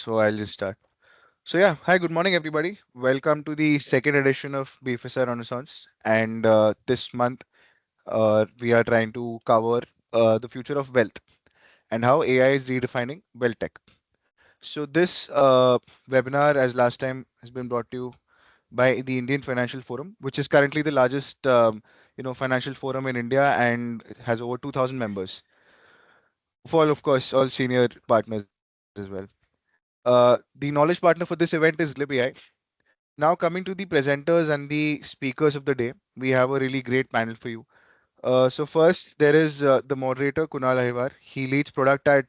So I'll just start. So yeah, hi, good morning everybody. Welcome to the second edition of BFSI Renaissance. And this month we are trying to cover the future of wealth and how AI is redefining wealth tech. So this webinar, as last time, has been brought to you by the Indian Financial Forum, which is currently the largest financial forum in India and it has over 2,000 members. For of course all senior partners as well. The knowledge partner for this event is LibAI. Now, coming to the presenters and the speakers of the day, we have a really great panel for you. So first, there is the moderator, Kunal Ahir. He leads product at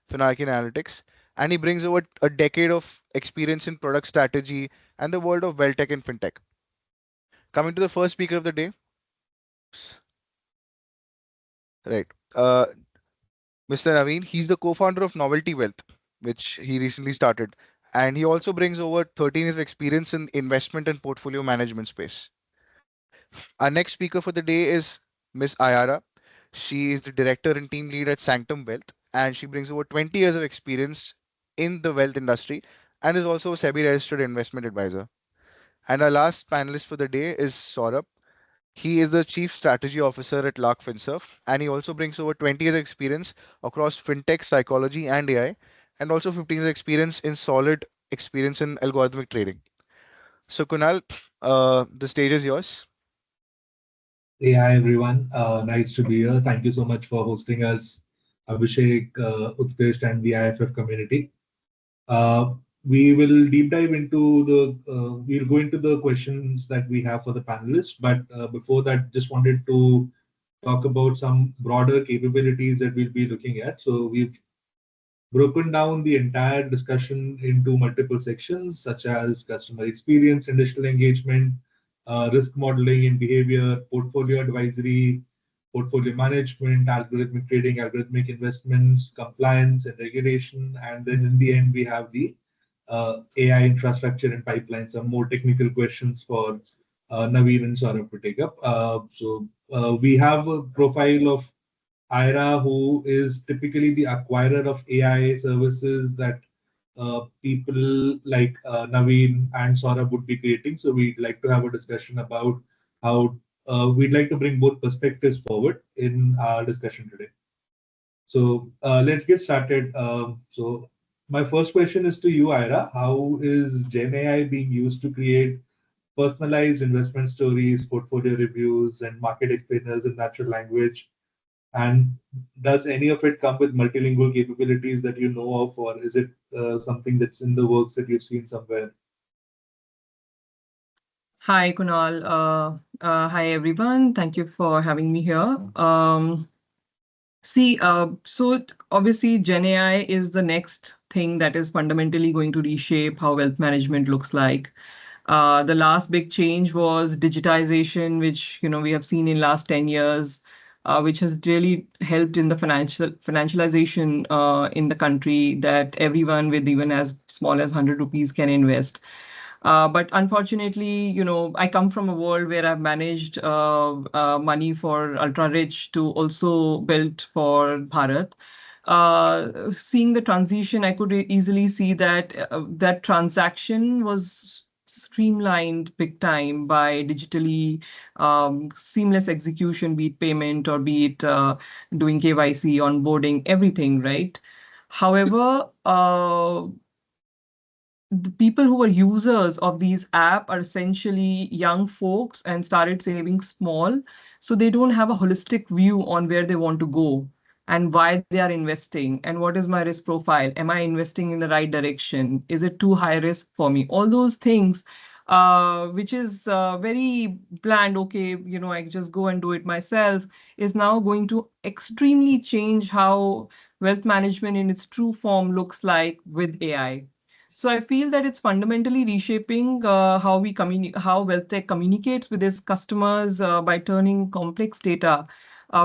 Financial Analytics, and he brings over a decade of experience in product strategy and the world of Wealthtech and FinTech. Coming to the first speaker of the day, right, uh, Mr. Naveen. He's the co-founder of Novelty Wealth, which he recently started, and he also brings over 13 years of experience in investment and portfolio management space. Our next speaker for the day is Miss Aayara. She is the director and team lead at Sanctum Wealth, and she brings over 20 years of experience in the wealth industry and is also a SEBI registered investment advisor. And our last panelist for the day is Saurabh. He is the chief strategy officer at Lark FinServ, and he also brings over 20 years of experience across fintech, psychology, and AI, and also 15 years of experience in solid experience in algorithmic trading. So, Kunal, the stage is yours. Hey, hi everyone. Nice to be here. Thank you so much for hosting us, Abhishek, Utkrist, and the IFF community. Uh, we will deep dive into we'll go into the questions that we have for the panelists. But before that, just wanted to talk about some broader capabilities that we'll be looking at. So we've broken down the entire discussion into multiple sections, such as customer experience and digital engagement, risk modeling and behavior, portfolio advisory, portfolio management, algorithmic trading, algorithmic investments, compliance and regulation. And then in the end, we have the AI infrastructure and pipeline, some more technical questions for Naveen and Saurabh to take up. We have a profile of Aayara, who is typically the acquirer of AI services that people like Naveen and Saurabh would be creating. So we'd like to have a discussion about how we'd like to bring both perspectives forward in our discussion today. So let's get started. So my first question is to you, Aayara. How is Gen AI being used to create personalized investment stories, portfolio reviews, and market explainers in natural language? And does any of it come with multilingual capabilities that you know of, or is it something that's in the works that you've seen somewhere? Hi, Kunal. Hi, everyone. Thank you for having me here. Obviously, Gen AI is the next thing that is fundamentally going to reshape how wealth management looks like. The last big change was digitization, which we have seen in last 10 years, which has really helped in the financialization in the country, that everyone with even as small as 100 rupees can invest. But unfortunately, I come from a world where I've managed money for ultra rich to also built for Bharat. Seeing the transition, I could easily see that that transaction was streamlined big time by digitally seamless execution, be it payment or be it doing KYC, onboarding, everything, right? However, the people who were users of these app are essentially young folks and started saving small, so they don't have a holistic view on where they want to go and why they are investing and what is my risk profile. Am I investing in the right direction? Is it too high risk for me? All those things, which is very bland. Okay, I just go and do it myself, is now going to extremely change how wealth management in its true form looks like with AI. So I feel that it's fundamentally reshaping how WealthTech communicates with its customers by turning complex data,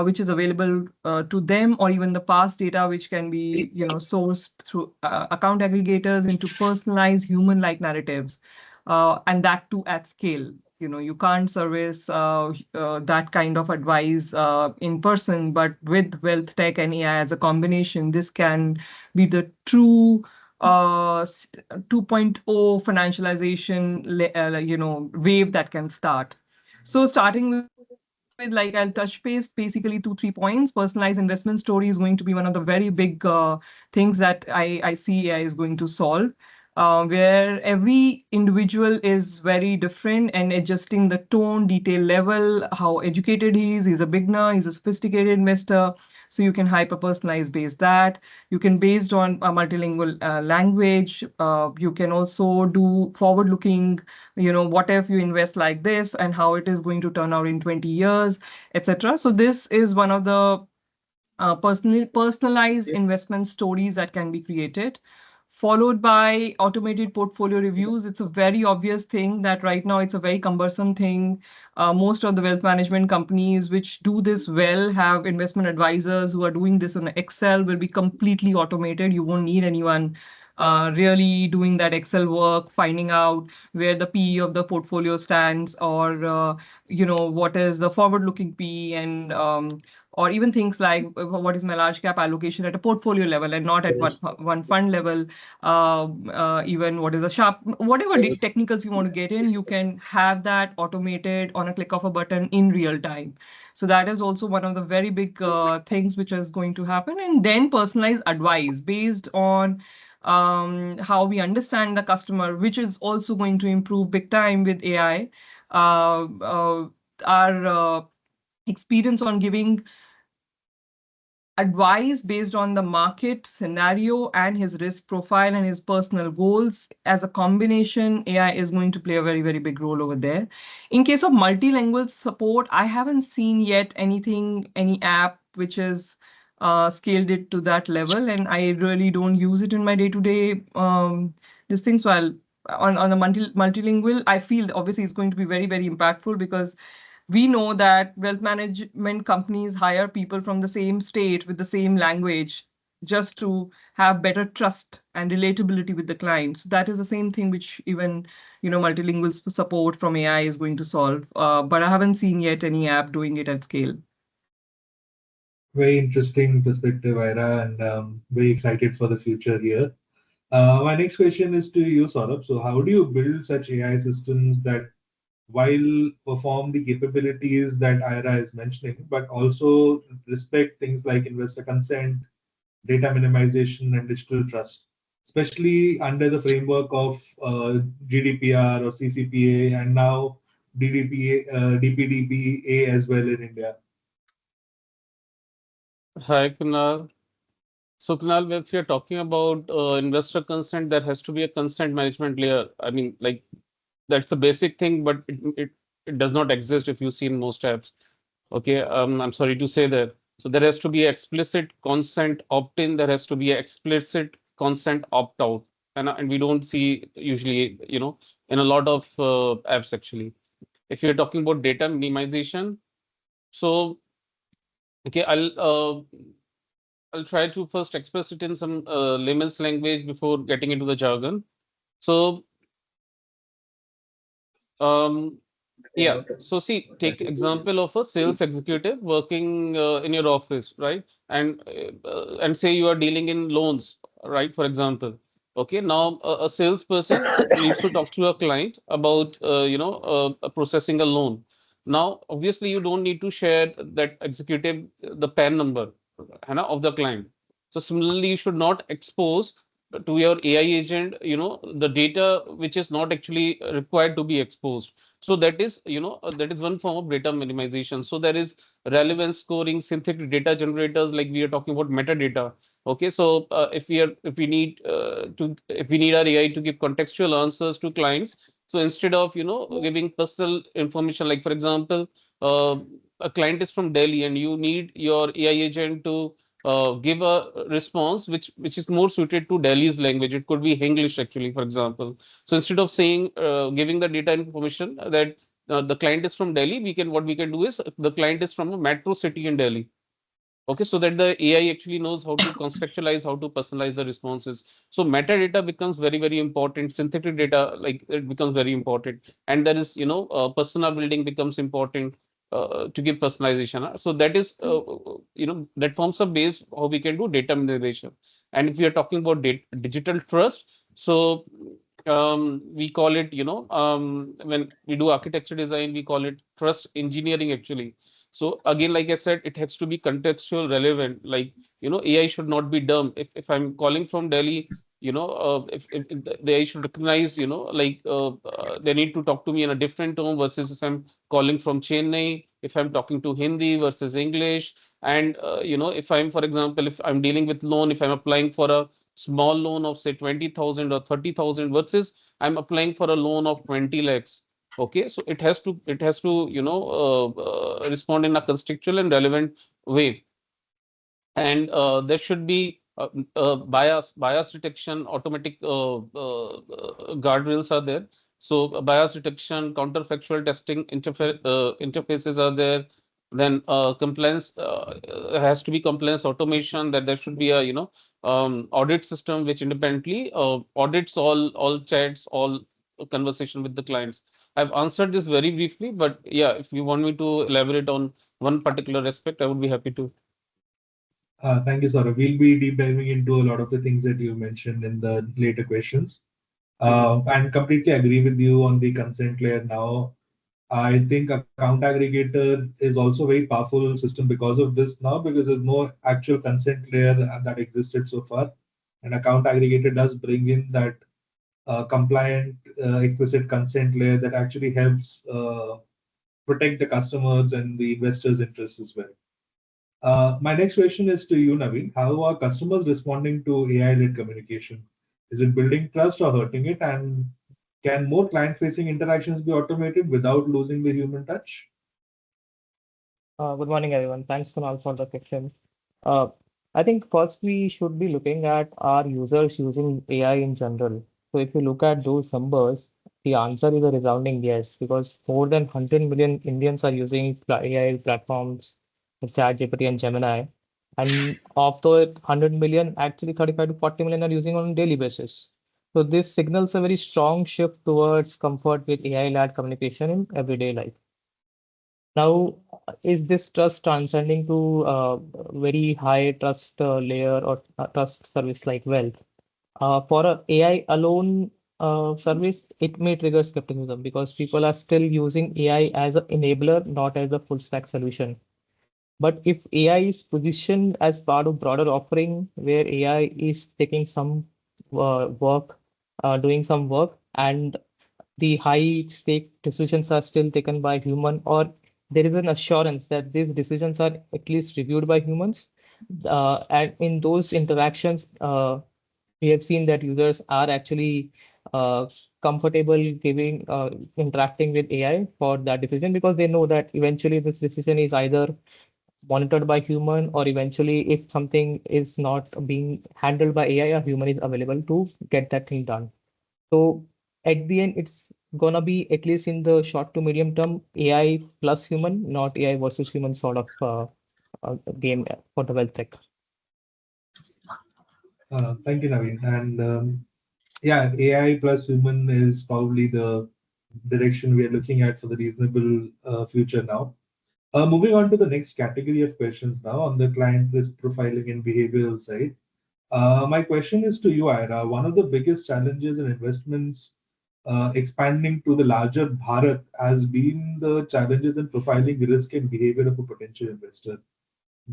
which is available to them, or even the past data, which can be sourced through account aggregators, into personalized human-like narratives, and that too at scale. You can't service that kind of advice in person, but with wealth tech and AI as a combination, this can be the true 2.0 financialization, wave that can start. So starting with, like, I'll touch base basically 2-3 points. Personalized investment story is going to be one of the very big things that I see AI is going to solve, where every individual is very different and adjusting the tone, detail level, how educated he is. He's a beginner, he's a sophisticated investor. So you can hyper personalize based that. You can based on a multilingual language. You can also do forward looking, what if you invest like this and how it is going to turn out in 20 years, etc. So this is one of the personalized investment stories that can be created, followed by automated portfolio reviews. It's a very obvious thing that right now it's a very cumbersome thing. Most of the wealth management companies which do this well have investment advisors who are doing this on Excel, will be completely automated. You won't need anyone really doing that Excel work, finding out where the PE of the portfolio stands, or what is the forward-looking PE, and or even things like what is my large cap allocation at a portfolio level and not at one fund level. Even what is a sharp, whatever technicals you want to get in, you can have that automated on a click of a button in real time. So that is also one of the very big things which is going to happen. And then personalized advice based on how we understand the customer, which is also going to improve big time with AI. Our experience on giving advice based on the market scenario and his risk profile and his personal goals as a combination, AI is going to play a very, very big role over there. In case of multilingual support, I haven't seen yet any app which is scaled it to that level, and I really don't use it in my day-to-day these things. While on the multilingual, I feel obviously it's going to be very, very impactful, because we know that wealth management companies hire people from the same state with the same language just to have better trust and relatability with the clients. That is the same thing which even multilingual support from AI is going to solve. But I haven't seen yet any app doing it at scale. Very interesting perspective, Aayara, and very excited for the future here. My next question is to you, Saurabh. So, how do you build such AI systems that, while perform the capabilities that Aayara is mentioning, but also respect things like investor consent, data minimization, and digital trust, especially under the framework of GDPR or CCPA, and now DPDPA as well in India? Hi, Kunal. So, Kunal, if you're talking about investor consent, there has to be a consent management layer. I mean, like, that's the basic thing, but it does not exist if you see in most apps. Okay, I'm sorry to say that. So there has to be explicit consent opt-in. There has to be explicit consent opt-out, and we don't see usually, in a lot of apps actually. If you're talking about data minimization, so okay, I'll try to first express it in some layman's language before getting into the jargon. So um, yeah, so see, take example of a sales executive working in your office, right? And say you are dealing in loans, right? For example, okay. Now a salesperson needs to talk to a client about processing a loan. Now, obviously, you don't need to share that executive the PAN number, of the client. So similarly, you should not expose to your AI agent, the data which is not actually required to be exposed. So that is, that is one form of data minimization. So there is relevance scoring, synthetic data generators, like we are talking about metadata. Okay, so if we need our AI to give contextual answers to clients, so instead of giving personal information, like for example, uh, a client is from Delhi and you need your AI agent to give a response which is more suited to Delhi's language. It could be English actually, for example. So instead of saying giving the data information that the client is from Delhi, what we can do is the client is from a metro city in Delhi. Okay, so that the AI actually knows how to contextualize, how to personalize the responses. So metadata becomes very, very important. Synthetic data, like it becomes very important. And there is, persona building becomes important to give personalization. So that is, that forms a base how we can do data minimization. And if we are talking about digital trust, so we call it, when we do architecture design, we call it trust engineering actually. So again, like I said, it has to be contextual relevant. Like, AI should not be dumb. If I'm calling from Delhi, if the AI should recognize, like they need to talk to me in a different tone versus if I'm calling from Chennai, if I'm talking to Hindi versus English. And if I'm, for example, if I'm dealing with loan, if I'm applying for a small loan of say 20,000 or 30,000 versus I'm applying for a loan of 20 lakhs. Okay, so it has to respond in a contextual and relevant way. And there should be bias detection, automatic guardrails are there. So bias detection, counterfactual testing interfaces are there. Then compliance has to be compliance automation. That there should be a audit system which independently audits all chats, all conversation with the clients. I've answered this very briefly, but yeah, if you want me to elaborate on one particular aspect, I would be happy to. Thank you, Saurabh. We'll be deep diving into a lot of the things that you mentioned in the later questions. And completely agree with you on the consent layer now. I think account aggregator is also a very powerful system because of this now, because there's no actual consent layer that existed so far. And account aggregator does bring in that compliant, explicit consent layer that actually helps protect the customers and the investors' interests as well. My next question is to you, Naveen. How are customers responding to AI-led communication? Is it building trust or hurting it? And can more client-facing interactions be automated without losing the human touch? Good morning, everyone. Thanks, Kunal, for the question. Uh, I think first we should be looking at our users using AI in general. So if you look at those numbers, the answer is a resounding yes, because more than 100 million Indians are using AI platforms like ChatGPT and Gemini. And of the 100 million, actually 35 to 40 million are using on a daily basis. So this signals a very strong shift towards comfort with AI-led communication in everyday life. Now, is this trust transcending to very high trust layer or trust service like Wealth? For a AI alone service, it may trigger skepticism because people are still using AI as an enabler, not as a full stack solution. But if AI is positioned as part of broader offering where AI is taking some work, doing some work, and the high stake decisions are still taken by human, or there is an assurance that these decisions are at least reviewed by humans, and in those interactions we have seen that users are actually uh, comfortable giving interacting with AI for that decision, because they know that eventually this decision is either monitored by human, or eventually if something is not being handled by AI, a human is available to get that thing done. So at the end, it's gonna be, at least in the short to medium term, AI plus human, not AI versus human sort of game for the wealth tech. Thank you, Naveen. And yeah, AI plus human is probably the direction we are looking at for the reasonable future now. Moving on to the next category of questions now on the client risk profiling and behavioral side. My question is to you, Aayara. One of the biggest challenges in investments expanding to the larger Bharat has been the challenges in profiling risk and behavior of a potential investor.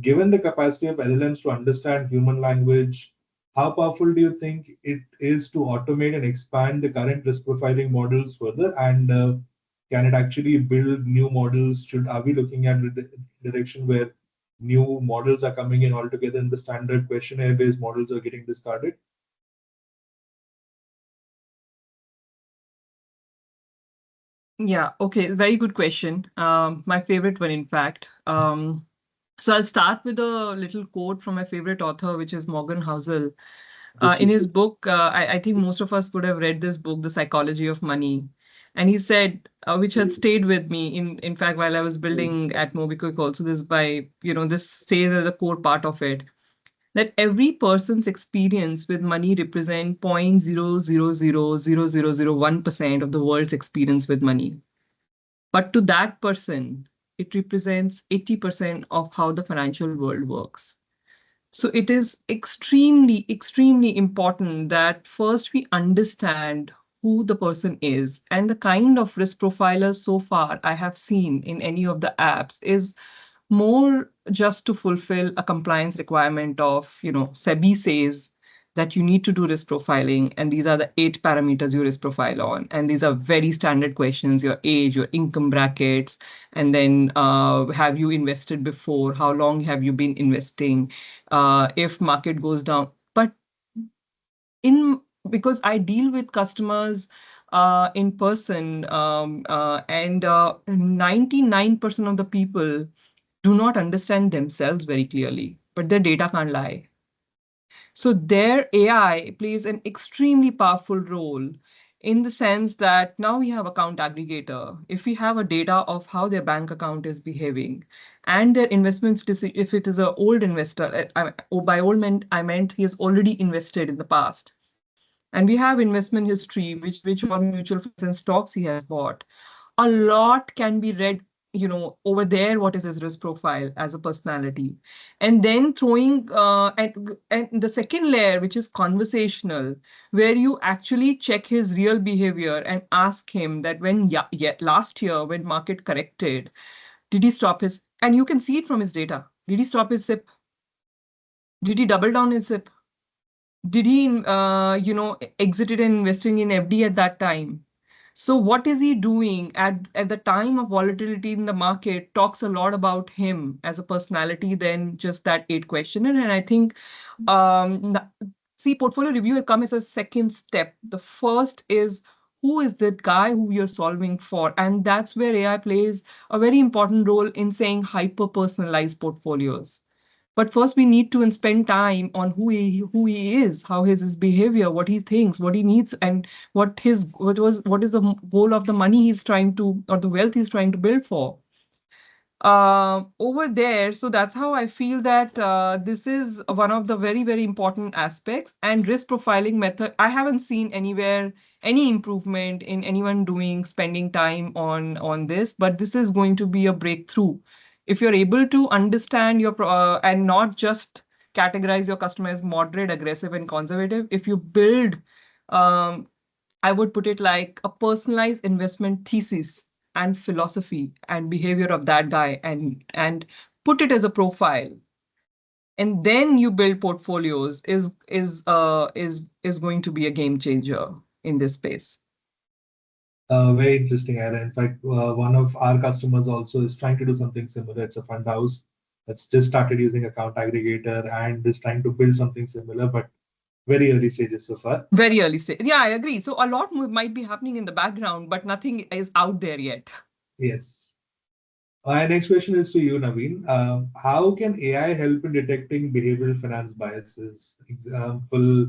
Given the capacity of LLMs to understand human language, how powerful do you think it is to automate and expand the current risk profiling models further? And can it actually build new models? Are we looking at a direction where new models are coming in altogether and the standard questionnaire-based models are getting discarded? Yeah, okay, very good question. My favorite one, in fact. So I'll start with a little quote from my favorite author, which is Morgan Housel. In his book, I think most of us would have read this book, The Psychology of Money. And he said, which had stayed with me, in fact, while I was building at MobiQuick also, this stays as a core part of it, that every person's experience with money represent 0.00000001% of the world's experience with money. But to that person, it represents 80% of how the financial world works. So it is extremely, extremely important that first we understand who the person is. And the kind of risk profilers so far I have seen in any of the apps is more just to fulfill a compliance requirement of, SEBI says that you need to do risk profiling, and these are the 8 parameters you risk profile on. And these are very standard questions: your age, your income brackets, and then have you invested before? How long have you been investing? If market goes down. But in because I deal with customers in person, and 99% of the people do not understand themselves very clearly, but their data can't lie. So their AI plays an extremely powerful role in the sense that now we have account aggregator. If we have a data of how their bank account is behaving and their investments, if it is an old investor, by old I meant he has already invested in the past. And we have investment history, which all mutual funds and stocks he has bought. A lot can be read, over there, what is his risk profile as a personality. And then throwing, and the second layer, which is conversational, where you actually check his real behavior and ask him that when, yeah, last year when market corrected, did he stop his, and you can see it from his data. Did he stop his SIP? Did he double down his SIP? Did he, exited and investing in FD at that time? So what is he doing at the time of volatility in the market talks a lot about him as a personality than just that 8 questionnaire. And I think, see, portfolio review will come as a second step. The first is who is that guy who you're solving for? And that's where AI plays a very important role in saying hyper-personalized portfolios. But first, we need to spend time on who he is, how his behavior, what he thinks, what he needs, and what is the goal of the money he's trying to, or the wealth he's trying to build for. Over there, so that's how I feel that this is one of the very, very important aspects. And risk profiling method, I haven't seen anywhere any improvement in anyone doing spending time on this, but this is going to be a breakthrough. If you're able to understand your and not just categorize your customer as moderate, aggressive, and conservative, if you build, um, I would put it like a personalized investment thesis and philosophy and behavior of that guy, and put it as a profile, and then you build portfolios, is going to be a game changer in this space. Very interesting, Aayara. In fact, one of our customers also is trying to do something similar. It's a fund house that's just started using account aggregator and is trying to build something similar, but very early stages so far. Very early stage. Yeah, I agree. So a lot might be happening in the background, but nothing is out there yet. Yes. My next question is to you, Naveen. How can AI help in detecting behavioral finance biases? Example,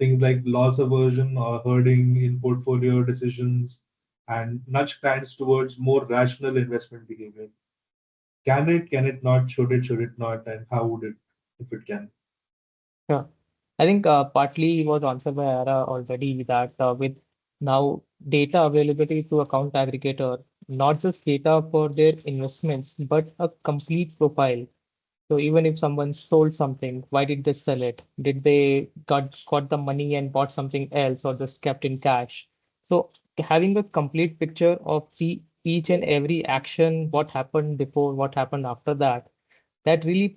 things like loss aversion or herding in portfolio decisions, and nudge clients towards more rational investment behavior. Can it? Can it not? Should it not? And how would it, if it can? Sure. I think partly was answered by Aayara already that with now data availability to account aggregator, not just data for their investments, but a complete profile. So even if someone stole something, why did they sell it? Did they got the money and bought something else or just kept in cash? So having a complete picture of the each and every action, what happened before, what happened after that, that really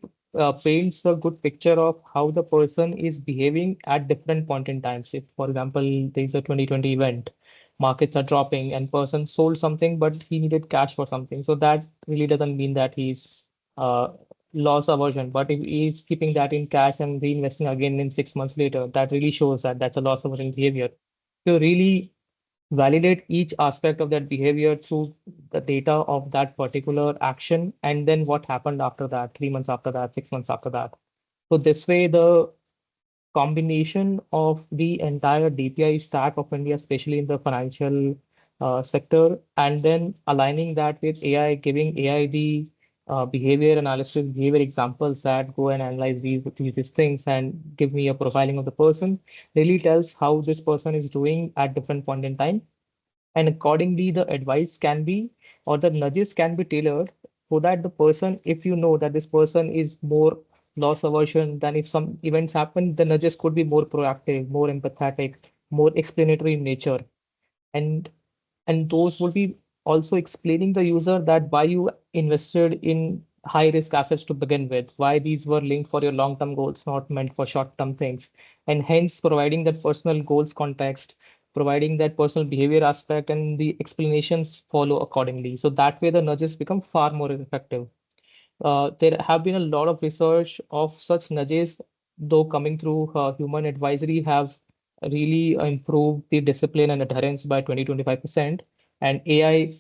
paints a good picture of how the person is behaving at different point in times. If, for example, there's a 2020 event, markets are dropping and person sold something, but he needed cash for something. So that really doesn't mean that he's uh, loss aversion. But if he's keeping that in cash and reinvesting again in 6 months later, that really shows that that's a loss aversion behavior. So really validate each aspect of that behavior through the data of that particular action and then what happened after that, 3 months after that, 6 months after that. So this way, the combination of the entire DPI stack of India, especially in the financial sector, and then aligning that with AI, giving AI the behavior analysis, behavior examples that go and analyze these things and give me a profiling of the person, really tells how this person is doing at different point in time. And accordingly, the advice can be or the nudges can be tailored so that the person, if you know that this person is more loss aversion, then if some events happen, the nudges could be more proactive, more empathetic, more explanatory in nature. And those would be also explaining the user that why you invested in high risk assets to begin with, why these were linked for your long term goals, not meant for short term things, and hence providing that personal goals context, providing that personal behavior aspect, and the explanations follow accordingly. So that way the nudges become far more effective. There have been a lot of research of such nudges, though coming through human advisory, have really improved the discipline and adherence by 20-25%. And AI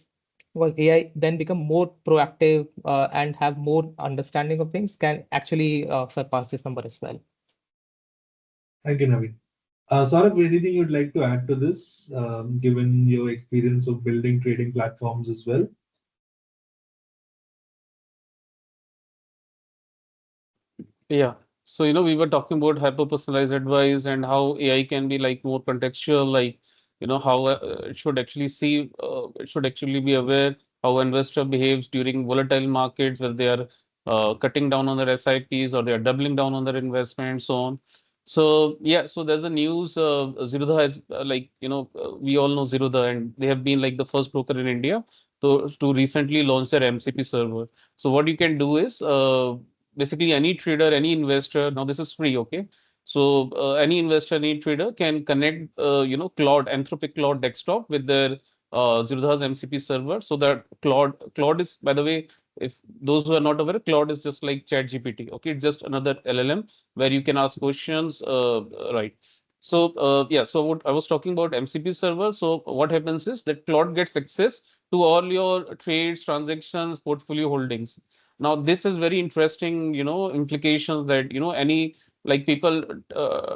then become more proactive and have more understanding of things, can actually surpass this number as well. Thank you, Naveen. Saurabh, anything you'd like to add to this, given your experience of building trading platforms as well? Yeah. So, we were talking about hyper-personalized advice and how AI can be like more contextual, like, how it should actually be aware how investor behaves during volatile markets, where they are cutting down on their SIPs or they are doubling down on their investments, so on. So, yeah, so there's a news, Zerodha has, we all know Zerodha, and they have been like the first broker in India to recently launch their MCP server. So what you can do is, basically any trader, any investor, now this is free, okay? So any investor, any trader can connect, Claude, Anthropic Claude desktop with their Zerodha's MCP server. So that Claude is, by the way, if those who are not aware, Claude is just like ChatGPT, okay? It's just another LLM where you can ask questions, right? So yeah, so what I was talking about MCP server. So what happens is that Claude gets access to all your trades, transactions, portfolio holdings. Now, this is very interesting, implications that, any like people,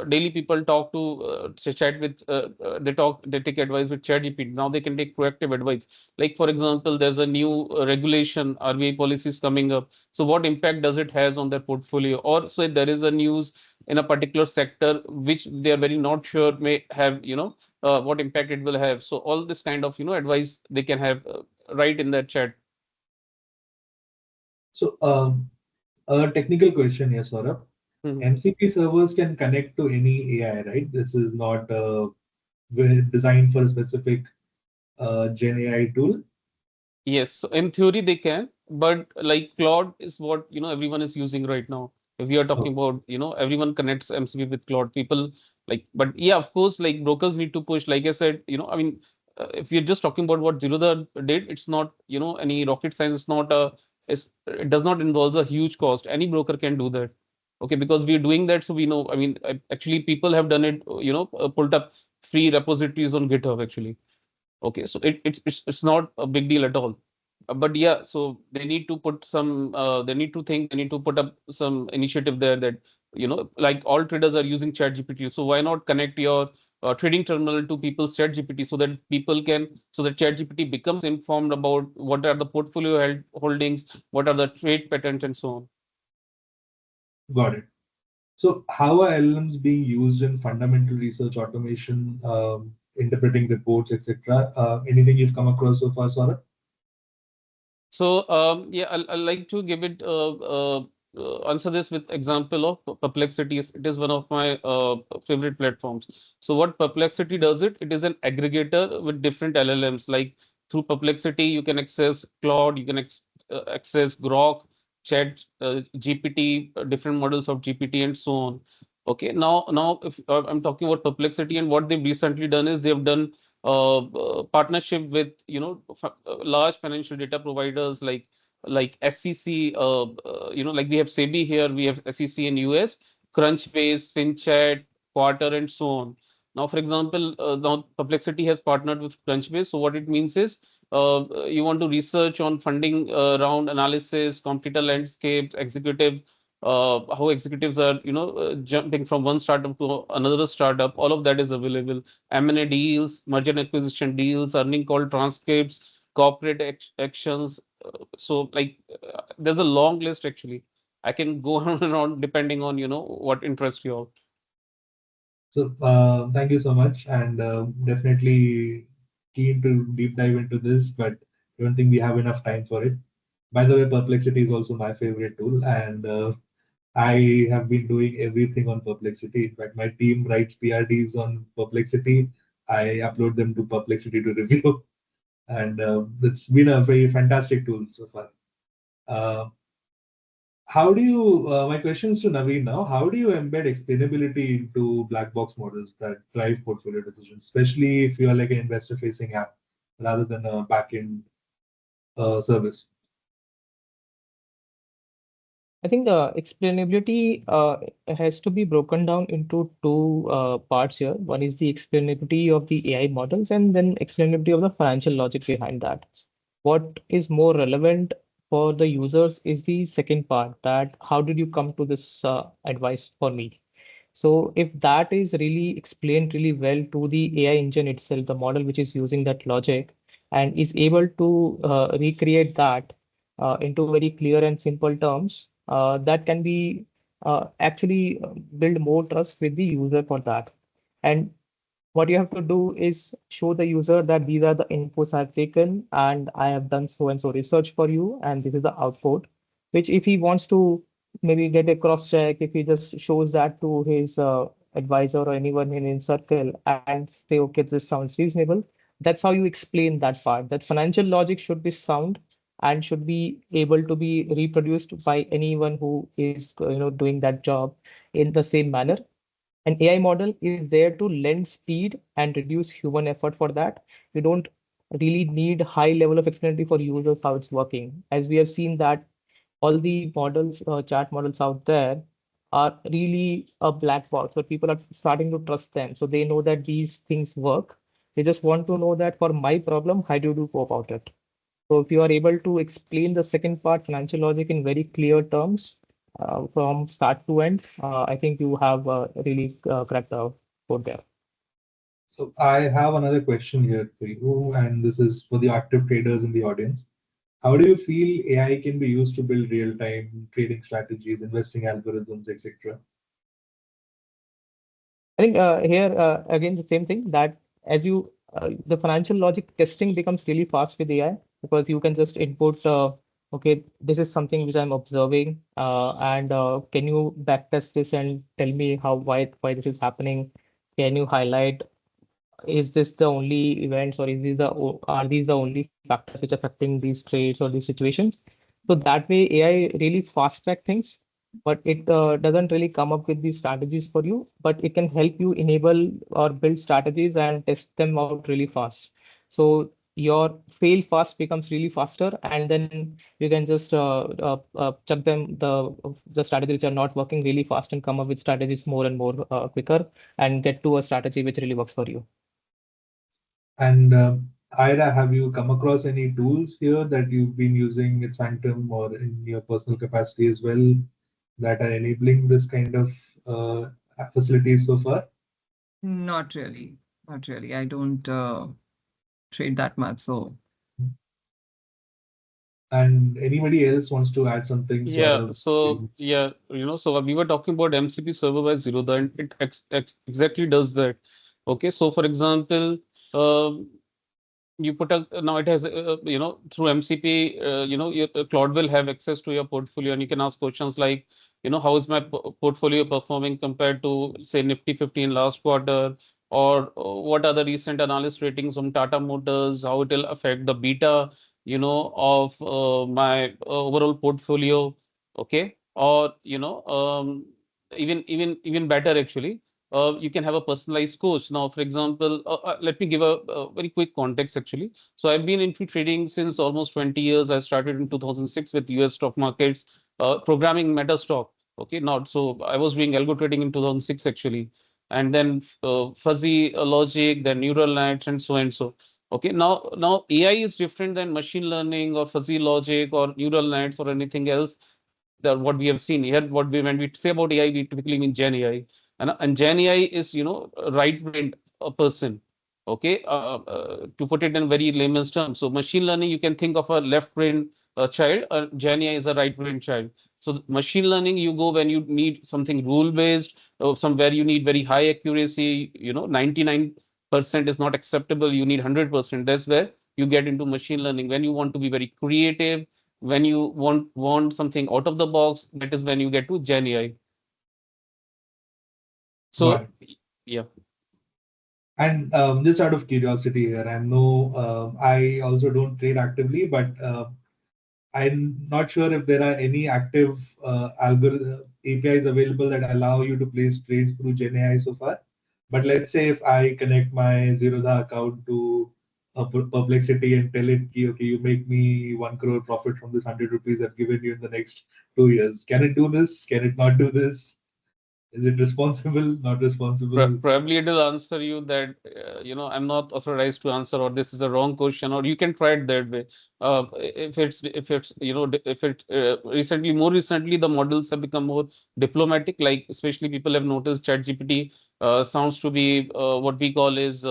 daily people talk to, chat with, they take advice with ChatGPT. Now they can take proactive advice. Like, for example, there's a new regulation, RBI policies coming up. So what impact does it has on their portfolio? Or so there is a news in a particular sector, which they are very not sure may have, what impact it will have. So all this kind of, advice they can have right in that chat. So, a technical question here, Saurabh. Mhm. MCP servers can connect to any AI, right? This is not designed for a specific Gen AI tool. Yes, so in theory they can, but like Claude is what everyone is using right now. If we are talking Oh, about, everyone connects MCP with Claude. People like, but yeah, of course, like brokers need to push. Like I said, I mean, if you're just talking about what Zerodha did, it's not any rocket science. It's not it does not involve a huge cost. Any broker can do that. Okay, because we're doing that, so we know. I mean, actually, people have done it. Pulled up free repositories on GitHub actually. Okay, so it's not a big deal at all. But yeah, so they need to put some, they need to think, they need to put up some initiative there that, like all traders are using ChatGPT. So why not connect your trading terminal to people's ChatGPT so that so that ChatGPT becomes informed about what are the portfolio holdings, what are the trade patterns, and so on. got it. So, how are LLMs being used in fundamental research automation, interpreting reports, etc.? Anything you've come across so far, Saurabh? So yeah, I'll like to give it answer this with example of Perplexity. It is one of my favorite platforms. So what Perplexity does it is an aggregator with different LLMs. Like through Perplexity, you can access Claude, you can access Grok, Chat, GPT, different models of GPT, and so on. Okay, now if I'm talking about Perplexity, and what they've recently done is they've done partnership with large financial data providers like SEC, like we have SEBI here, we have SEC in US, Crunchbase, FinChat, Quarter, and so on. Now, for example, now Perplexity has partnered with Crunchbase. So what it means is, you want to research on funding round analysis, competitor landscapes, how executives are jumping from one startup to another startup. All of that is available. M&A deals, merger and acquisition deals, earning call transcripts, corporate actions. So like there's a long list actually. I can go on and on depending on what interests you all. So, thank you so much, and definitely keen to deep dive into this, but I don't think we have enough time for it. By the way, Perplexity is also my favorite tool, and I have been doing everything on Perplexity. In fact, my team writes PRDs on Perplexity. I upload them to Perplexity to review, and it's been a very fantastic tool so far. Uh, how do you, my questions to Naveen now, how do you embed explainability into black box models that drive portfolio decisions, especially if you are like an investor facing app rather than a backend service? I think explainability has to be broken down into two parts here. One is the explainability of the AI models, and then explainability of the financial logic behind that. What is more relevant for the users is the second part, that how did you come to this advice for me? So if that is really explained really well to the AI engine itself, the model which is using that logic and is able to recreate that into very clear and simple terms, that can be actually build more trust with the user for that. And what you have to do is show the user that these are the inputs I've taken and I have done so and so research for you, and this is the output, which if he wants to maybe get a cross check, if he just shows that to his advisor or anyone in his circle and say, okay, this sounds reasonable, that's how you explain that part. That financial logic should be sound and should be able to be reproduced by anyone who is doing that job in the same manner. An AI model is there to lend speed and reduce human effort for that. You don't really need high level of explanatory for users how it's working. As we have seen that all the models, chat models out there are really a black box, but people are starting to trust them. So they know that these things work. They just want to know that for my problem, how do you go about it? So if you are able to explain the second part, financial logic, in very clear terms from start to end, I think you have really cracked the code there. So I have another question here for you, and this is for the active traders in the audience. How do you feel AI can be used to build real-time trading strategies, investing algorithms, etc.? I think here again the same thing, that as you the financial logic testing becomes really fast with AI, because you can just input okay, this is something which I'm observing, and can you backtest this and tell me how why this is happening? Can you highlight, is this the only events, or is these are these the only factors which affecting these trades or these situations? So that way AI really fast track things, but it doesn't really come up with these strategies for you, but it can help you enable or build strategies and test them out really fast. So your fail fast becomes really faster, and then you can just chuck them the strategies which are not working really fast and come up with strategies more and more quicker, and get to a strategy which really works for you. And Aayara, have you come across any tools here that you've been using at Sanctum or in your personal capacity as well that are enabling this kind of facilities so far? Not really. Not really. I don't trade that much. So And anybody else wants to add something, Yeah, Saurabh? so yeah, so we were talking about MCP server by zero, and it exactly does that. Okay, so for example, um, you put a now it has through MCP, your Cloud will have access to your portfolio, and you can ask questions like, how is my portfolio performing compared to say Nifty 50 in last quarter, or what are the recent analyst ratings from Tata Motors, how it will affect the beta, of my overall portfolio. Okay, or even better actually, you can have a personalized coach. Now, for example, let me give a very quick context actually. So I've been into trading since almost 20 years. I started in 2006 with US stock markets, programming meta stock. Okay, not so I was doing algo trading in 2006 actually, and then fuzzy logic, then neural nets, and so and so. Okay, now AI is different than machine learning or fuzzy logic or neural nets or anything else that what we have seen here. When we say about AI, we typically mean Gen AI, and Gen AI is a right-brained person. Okay, to put it in very layman's terms, so machine learning you can think of a left-brained child, Gen AI is a right-brained child. So machine learning you go when you need something rule-based, somewhere you need very high accuracy. 99% is not acceptable. You need 100%. That's where you get into machine learning when you want to be very creative, when you want something out of the box, that is when you get to Gen AI. Got So it. yeah. And just out of curiosity here, I also don't trade actively, but I'm not sure if there are any active APIs available that allow you to place trades through Gen AI so far. But let's say if I connect my Zerodha account to a Perplexity and tell it, okay, you make me 1 crore profit from this 100 rupees I've given you in the next 2 years. Can it do this? Can it not do this? Is it responsible? Not responsible? Probably it will answer you that I'm not authorized to answer, or this is a wrong question, or you can try it that way. If it's if it more recently the models have become more diplomatic. Like especially people have noticed ChatGPT sounds to be what we call is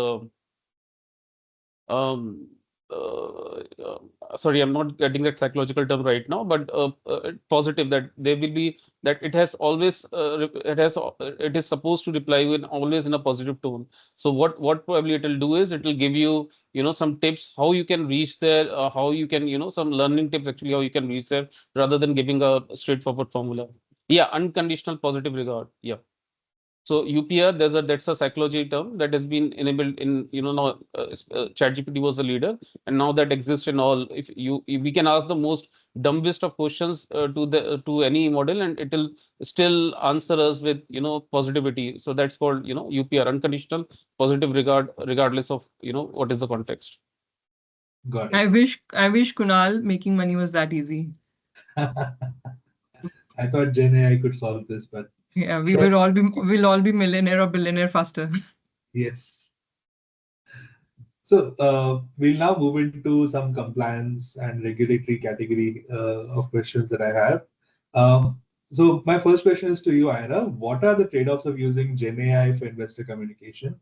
um, sorry, I'm not getting that psychological term right now, but positive that there will be that it has always it is supposed to reply you in always in a positive tone. So what probably it will do is it will give you some tips how you can reach there, how you can some learning tips actually how you can reach there rather than giving a straightforward formula. Yeah, unconditional positive regard. Yeah. So UPR, that's a psychology term that has been enabled in now ChatGPT was the leader, and now that exists in all. If we can ask the most dumbest of questions to any model, and it will still answer us with positivity. So that's called UPR, unconditional positive regard, regardless of what is the context. Got it. I wish Kunal making money was that easy. I thought Gen AI could solve this, but Yeah, sure. we'll all be millionaire or billionaire faster. Yes. So we'll now move into some compliance and regulatory category of questions that I have. So my first question is to you, Aayara. What are the trade-offs of using Gen AI for investor communication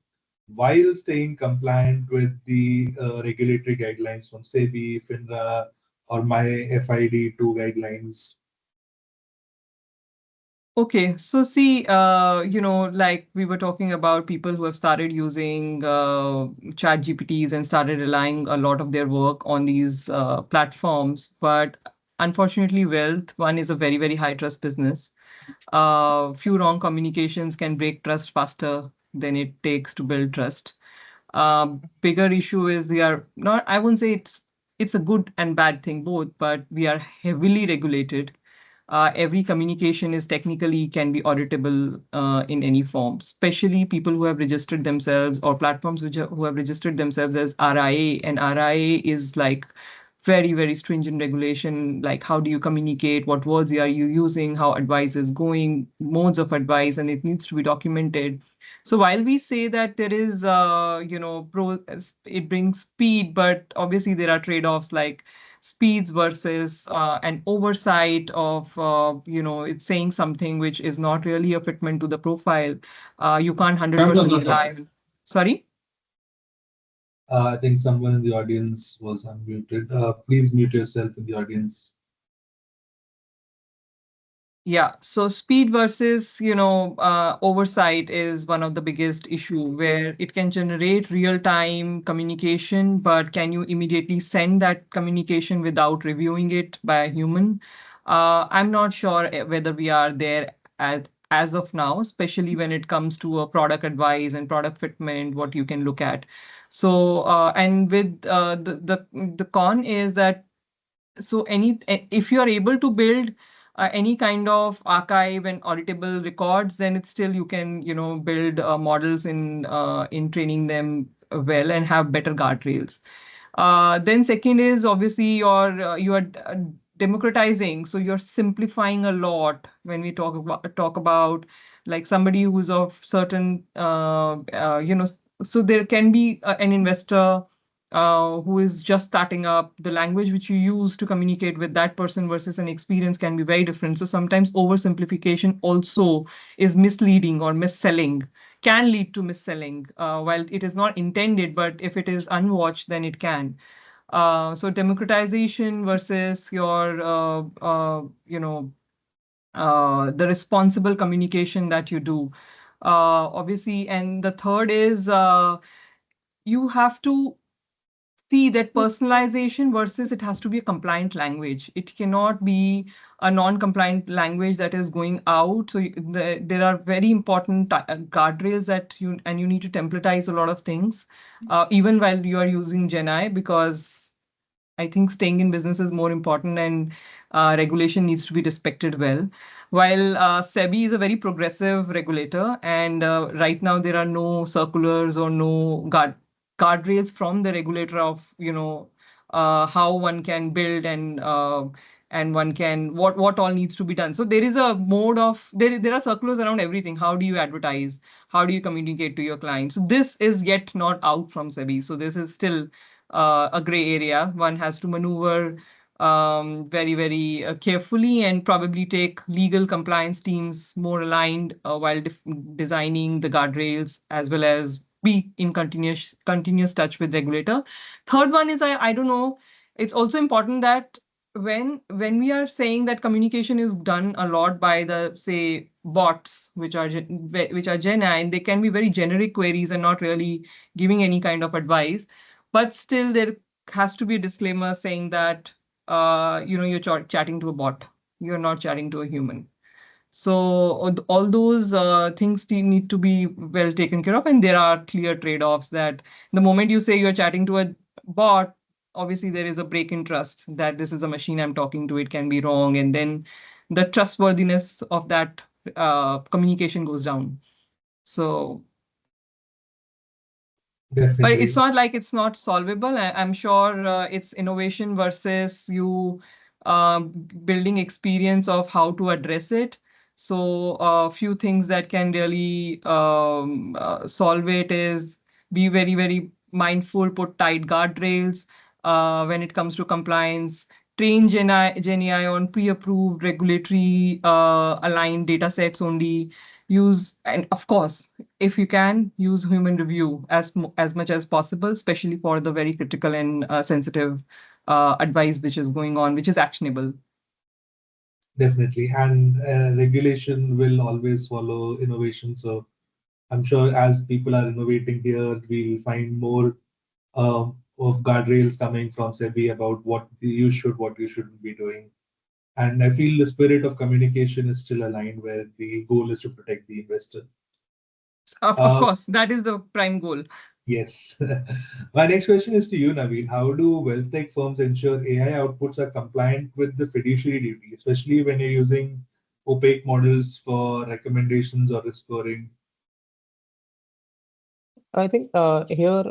while staying compliant with the regulatory guidelines from SEBI, FINRA, or my FID2 guidelines? Okay, so see, like we were talking about people who have started using chat GPTs and started relying a lot of their work on these platforms. But unfortunately, wealth, one is a very, very high trust business. Few wrong communications can break trust faster than it takes to build trust. Bigger issue is we are not, I won't say it's a good and bad thing both, but we are heavily regulated. Every communication is technically can be auditable in any form, especially people who have registered themselves or platforms who have registered themselves as RIA. And RIA is like very, very stringent regulation, like how do you communicate, what words are you using, how advice is going, modes of advice, and it needs to be documented. So while we say that there is, it brings speed, but obviously there are trade-offs like speeds versus an oversight of, it's saying something which is not really a fitment to the profile. You can't 100% rely. Sorry? I think someone in the audience was unmuted. Please mute yourself in the audience. Yeah, so speed versus, oversight is one of the biggest issue where it can generate real-time communication, but can you immediately send that communication without reviewing it by a human? I'm not sure whether we are there as of now, especially when it comes to a product advice and product fitment, what you can look at. So, and with the con is that if you are able to build any kind of archive and auditable records, then it's still you can build models in training them well and have better guardrails. Then second is obviously you are democratizing, so you're simplifying a lot when we talk about like somebody who's of certain so there can be an investor who is just starting up. The language which you use to communicate with that person versus an experience can be very different. So sometimes oversimplification also is misleading or misselling, can lead to misselling. While it is not intended, but if it is unwatched, then it can. So democratization versus your, the responsible communication that you do. Obviously, and the third is you have to see that personalization versus it has to be a compliant language. It cannot be a non-compliant language that is going out. So there are very important guardrails that you need to templatize a lot of things, even while you are using GenAI, because I think staying in business is more important, and regulation needs to be respected well. While SEBI is a very progressive regulator, and right now there are no circulars or no guardrails from the regulator of how one can build, and one can what all needs to be done. So there is a mode of there are circulars around everything. How do you advertise? How do you communicate to your clients? So this is yet not out from SEBI. So this is still a gray area. One has to maneuver very, very carefully, and probably take legal compliance teams more aligned while designing the guardrails, as well as be in continuous touch with regulator. Third one is I don't know. It's also important that when we are saying that communication is done a lot by the, say, bots, which are Gen AI, and they can be very generic queries and not really giving any kind of advice, but still there has to be a disclaimer saying that you're chatting to a bot, you're not chatting to a human. So all those things need to be well taken care of, and there are clear trade-offs that the moment you say you're chatting to a bot, obviously there is a break in trust that this is a machine I'm talking to, it can be wrong, and then the trustworthiness of that communication goes down. So but it's Definitely. not like it's not solvable. I'm sure it's innovation versus you building experience of how to address it. So a few things that can really solve it is be very, very mindful, put tight guardrails when it comes to compliance, train GenAI on pre-approved regulatory aligned data sets only, use, and of course, if you can, use human review as much as possible, especially for the very critical and sensitive advice which is going on, which is actionable. Definitely. And regulation will always follow innovation. So I'm sure as people are innovating here, we'll find more of guardrails coming from SEBI about what you shouldn't be doing. And I feel the spirit of communication is still aligned, where the goal is to protect the investor. Of Uh, course, that is the prime goal. yes. My next question is to you, Naveen. How do wealth tech firms ensure AI outputs are compliant with the fiduciary duty, especially when you're using opaque models for recommendations or risk scoring? I think here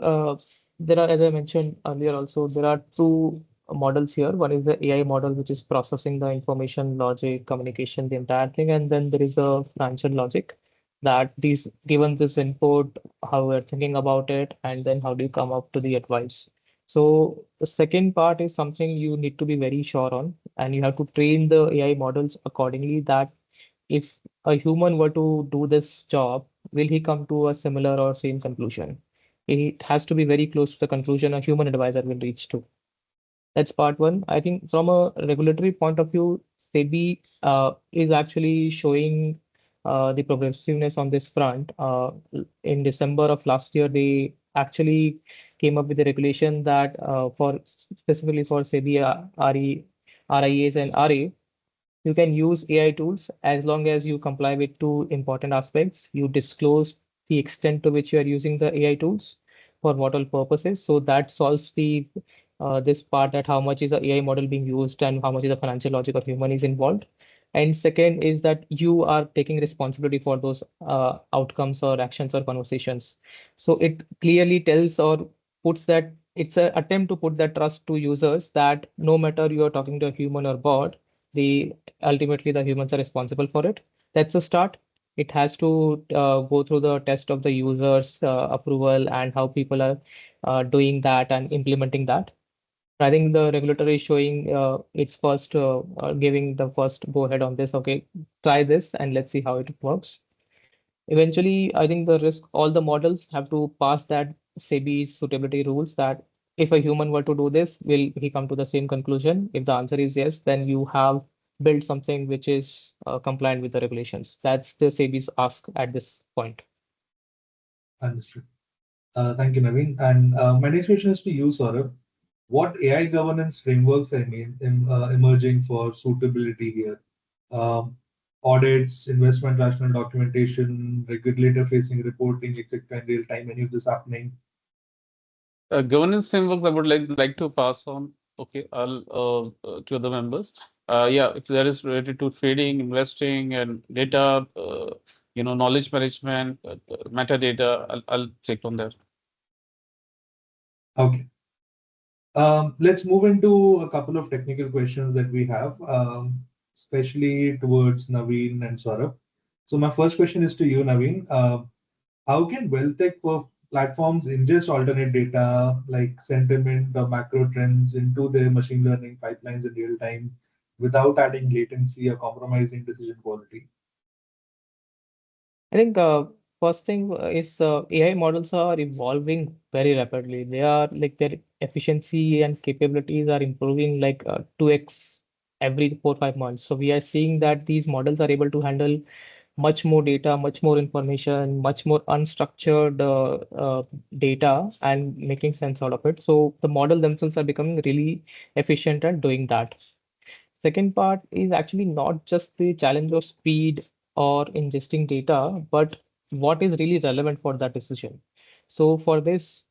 there are, as I mentioned earlier, also there are two models here. One is the AI model, which is processing the information, logic, communication, the entire thing, and then there is a financial logic that these given this input, how we're thinking about it, and then how do you come up to the advice. So the second part is something you need to be very sure on, and you have to train the AI models accordingly that if a human were to do this job, will he come to a similar or same conclusion? It has to be very close to the conclusion a human advisor will reach to. That's part one. I think from a regulatory point of view, SEBI is actually showing the progressiveness on this front. In December of last year, they actually came up with a regulation that for specifically for SEBI, RIAs and RA, you can use AI tools as long as you comply with two important aspects. You disclose the extent to which you are using the AI tools for what all purposes. So that solves the this part that how much is the AI model being used and how much is the financial logic or human is involved. And second is that you are taking responsibility for those outcomes or actions or conversations. So it clearly tells or puts that it's an attempt to put that trust to users that no matter you are talking to a human or bot, the ultimately the humans are responsible for it. That's a start. It has to go through the test of the users approval and how people are doing that and implementing that. I think the regulator is showing its first giving the first go ahead on this. Okay, try this and let's see how it works. Eventually, I think the risk, all the models have to pass that SEBI's suitability rules that if a human were to do this, will he come to the same conclusion? If the answer is yes, then you have built something which is compliant with the regulations. That's the SEBI's ask at this point. Understood. Thank you, Naveen. And my next question is to you, Saurabh. what AI governance frameworks emerging for suitability here? Um, Audits, investment rational documentation, regulator-facing reporting, etc. in real time. Any of this happening? Governance frameworks I would like to pass on. Okay, I'll to the members. Yeah, if there is related to trading, investing, and data, knowledge management, metadata, I'll check on that. Okay. Let's move into a couple of technical questions that we have, especially towards Naveen and Saurabh. So my first question is to you, Naveen. How can Wealthtech platforms ingest alternate data like sentiment or macro trends into their machine learning pipelines in real time without adding latency or compromising decision quality? I think first thing is AI models are evolving very rapidly. They are like their efficiency and capabilities are improving like 2x every 4 5 months. So we are seeing that these models are able to handle much more data, much more information, much more unstructured data and making sense out of it. So the model themselves are becoming really efficient at doing that. Second part is actually not just the challenge of speed or ingesting data, but what is really relevant for that decision. So for this,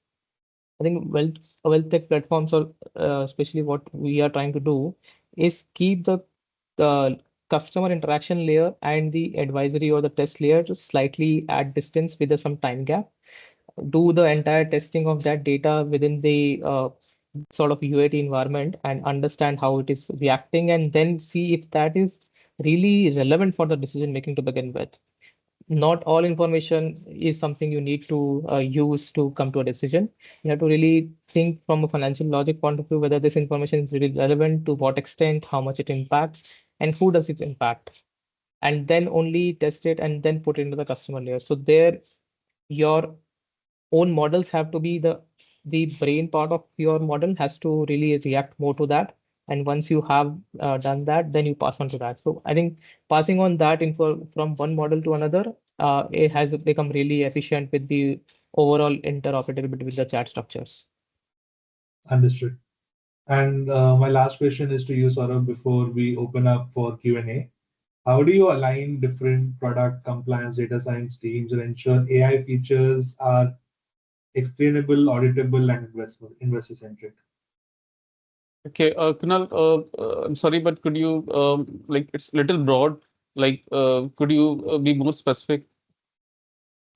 I think wealth tech platforms or especially what we are trying to do is keep the customer interaction layer and the advisory or the test layer just slightly at distance with some time gap, do the entire testing of that data within the sort of UAT environment and understand how it is reacting, and then see if that is really relevant for the decision making to begin with. Not all information is something you need to use to come to a decision. You have to really think from a financial logic point of view whether this information is really relevant, to what extent, how much it impacts, and who does it impact. And then only test it and then put it into the customer layer. So there, your own models have to be the brain part of your model has to really react more to that. And once you have done that, then you pass on to that. So I think passing on that info from one model to another, it has become really efficient with the overall interoperability with the chat structures. Understood. And my last question is to you, Saurabh, before we open up for Q&A. How do you align different product compliance data science teams and ensure AI features are explainable, auditable, and investor centric? Okay, Kunal, I'm sorry, but could you like it's little broad. Like, could you be more specific?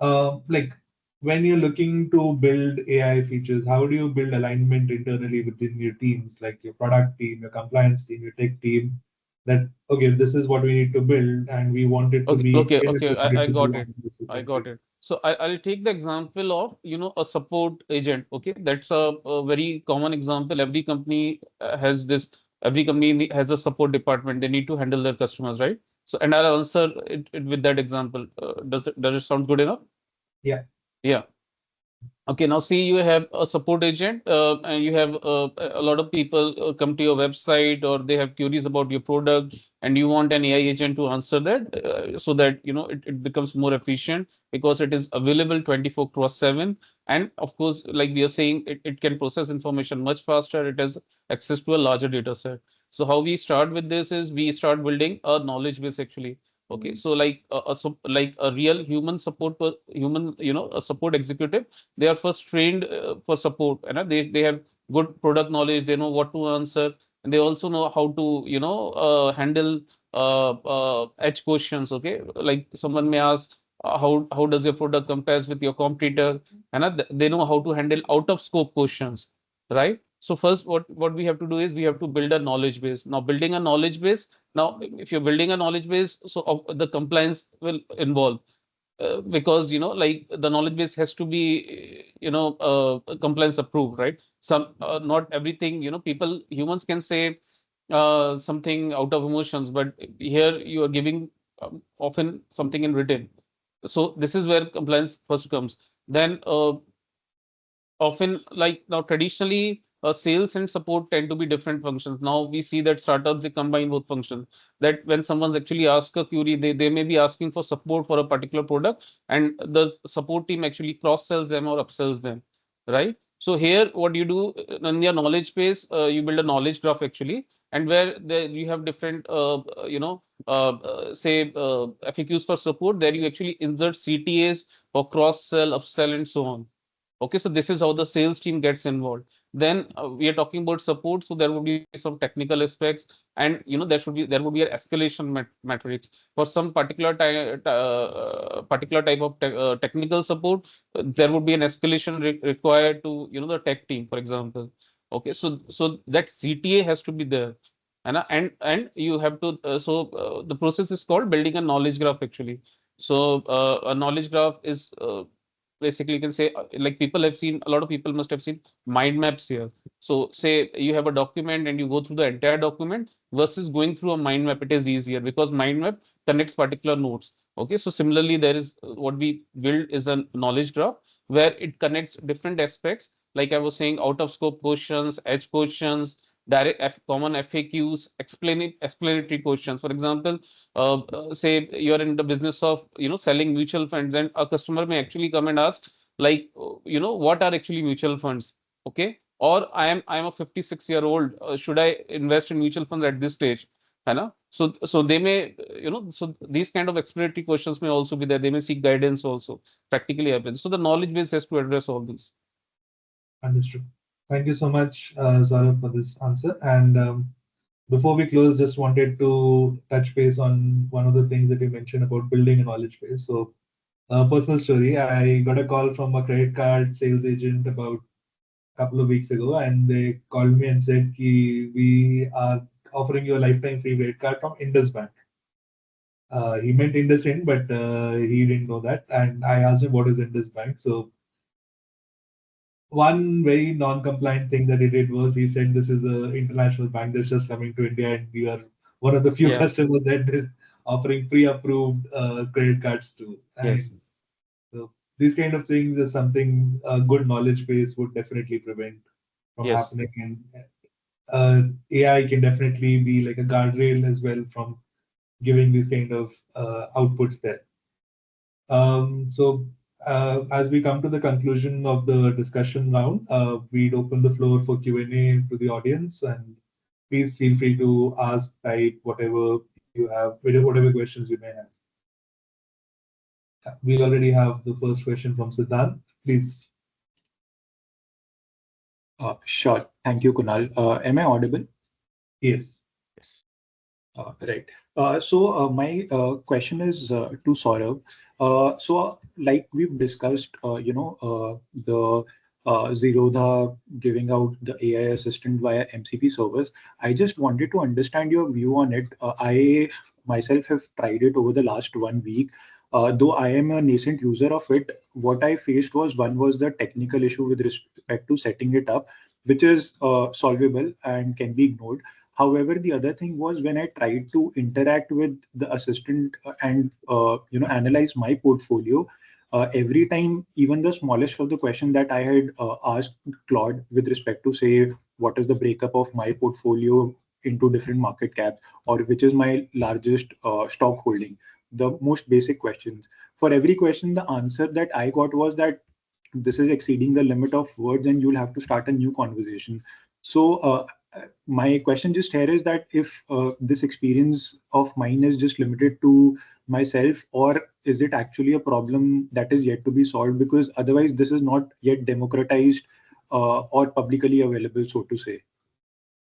Like when you're looking to build AI features, how do you build alignment internally within your teams, like your product team, your compliance team, your tech team, that okay, this is what we need to build, and we want it to Okay, be okay, explainable, okay. we want I it to be got it. I got user-centric. it. So I'll take the example of, a support agent. Okay, that's a very common example. Every company has this. Every company has a support department. They need to handle their customers, right? So, and I'll answer it with that example. Does it sound good enough? Yeah, Yeah. Okay, now see, you have a support agent, and you have a lot of people come to your website, or they have queries about your product, and you want an AI agent to answer that, so that it becomes more efficient because it is available 24 cross 7. And of course, like we are saying, it can process information much faster. It has access to a larger data set. So how we start with this is we start building a knowledge base actually. Okay, so like like a real human support human, a support executive, they are first trained for support, and they have good product knowledge. They know what to answer, and they also know how to handle edge questions. Okay, like someone may ask, how does your product compares with your competitor, and they know how to handle out of scope questions, right? So first, what we have to do is we have to build a knowledge base. Now building a knowledge base, now if you're building a knowledge base, so the compliance will involve, because like the knowledge base has to be compliance approved, right? Some not everything, people, humans can say something out of emotions, but here you are giving often something in written. So this is where compliance first comes. Then often, like now traditionally, sales and support tend to be different functions. Now we see that startups, they combine both functions, that when someone's actually ask a query, they may be asking for support for a particular product, and the support team actually cross sells them or upsells them, right? So here, what you do in your knowledge base, you build a knowledge graph actually, and where you have different, say FAQs for support. There you actually insert CTAs for cross sell, upsell, and so on. Okay, so this is how the sales team gets involved. Then we are talking about support, so there would be some technical aspects, and there would be an escalation matrix for some particular type of technical support. There would be an escalation required to the tech team, for example. Okay, so that CTA has to be there, and you have to. The process is called building a knowledge graph actually. So a knowledge graph is basically you can say like people have seen a lot of people must have seen mind maps here. So say you have a document and you go through the entire document versus going through a mind map, it is easier because mind map connects particular nodes. Okay, so similarly there is what we build is a knowledge graph where it connects different aspects, like I was saying, out of scope questions, edge questions, common FAQs, explanatory questions. For example, say you're in the business of selling mutual funds, and a customer may actually come and ask like what are actually mutual funds. Okay, or I am a 56-year-old, should I invest in mutual funds at this stage? So they may so these kind of explanatory questions may also be there. They may seek guidance also, practically happens. So the knowledge base has to address all this. Understood. Thank you so much, Saurabh, for this answer. And before we close, just wanted to touch base on one of the things that you mentioned about building a knowledge base. So, personal story, I got a call from a credit card sales agent about a couple of weeks ago, and they called me and said, Ki, we are offering you a lifetime free credit card from Indus Bank. He meant IndusInd, but he didn't know that. And I asked him what is Indus Bank. So one very non-compliant thing that he did was he said this is an international bank that's just coming to India, and we are one of the few Yeah. customers that is offering pre-approved credit cards to. Yes. And so these kind of things is something a good knowledge base would definitely prevent from Yes. happening. And AI can definitely be like a guardrail as well from giving these kind of outputs there. So as we come to the conclusion of the discussion round, we'd open the floor for Q&A to the audience, and please feel free to ask, type whatever you have, whatever questions you may have. We already have the first question from Siddharth. Please. Sure. Thank you, Kunal. Am I audible? Yes. Right. My question is to Saurabh. Like we've discussed, the Zerodha giving out the AI assistant via MCP servers. I just wanted to understand your view on it. I myself have tried it over the last 1 week. Though I am a nascent user of it, what I faced was one was the technical issue with respect to setting it up, which is solvable and can be ignored. However, the other thing was when I tried to interact with the assistant and analyze my portfolio, every time, even the smallest of the question that I had asked Claude with respect to say what is the breakup of my portfolio into different market caps, or which is my largest stock holding, the most basic questions. For every question, the answer that I got was that this is exceeding the limit of words and you'll have to start a new conversation. So my question just here is that if this experience of mine is just limited to myself, or is it actually a problem that is yet to be solved, because otherwise this is not yet democratized or publicly available, so to say.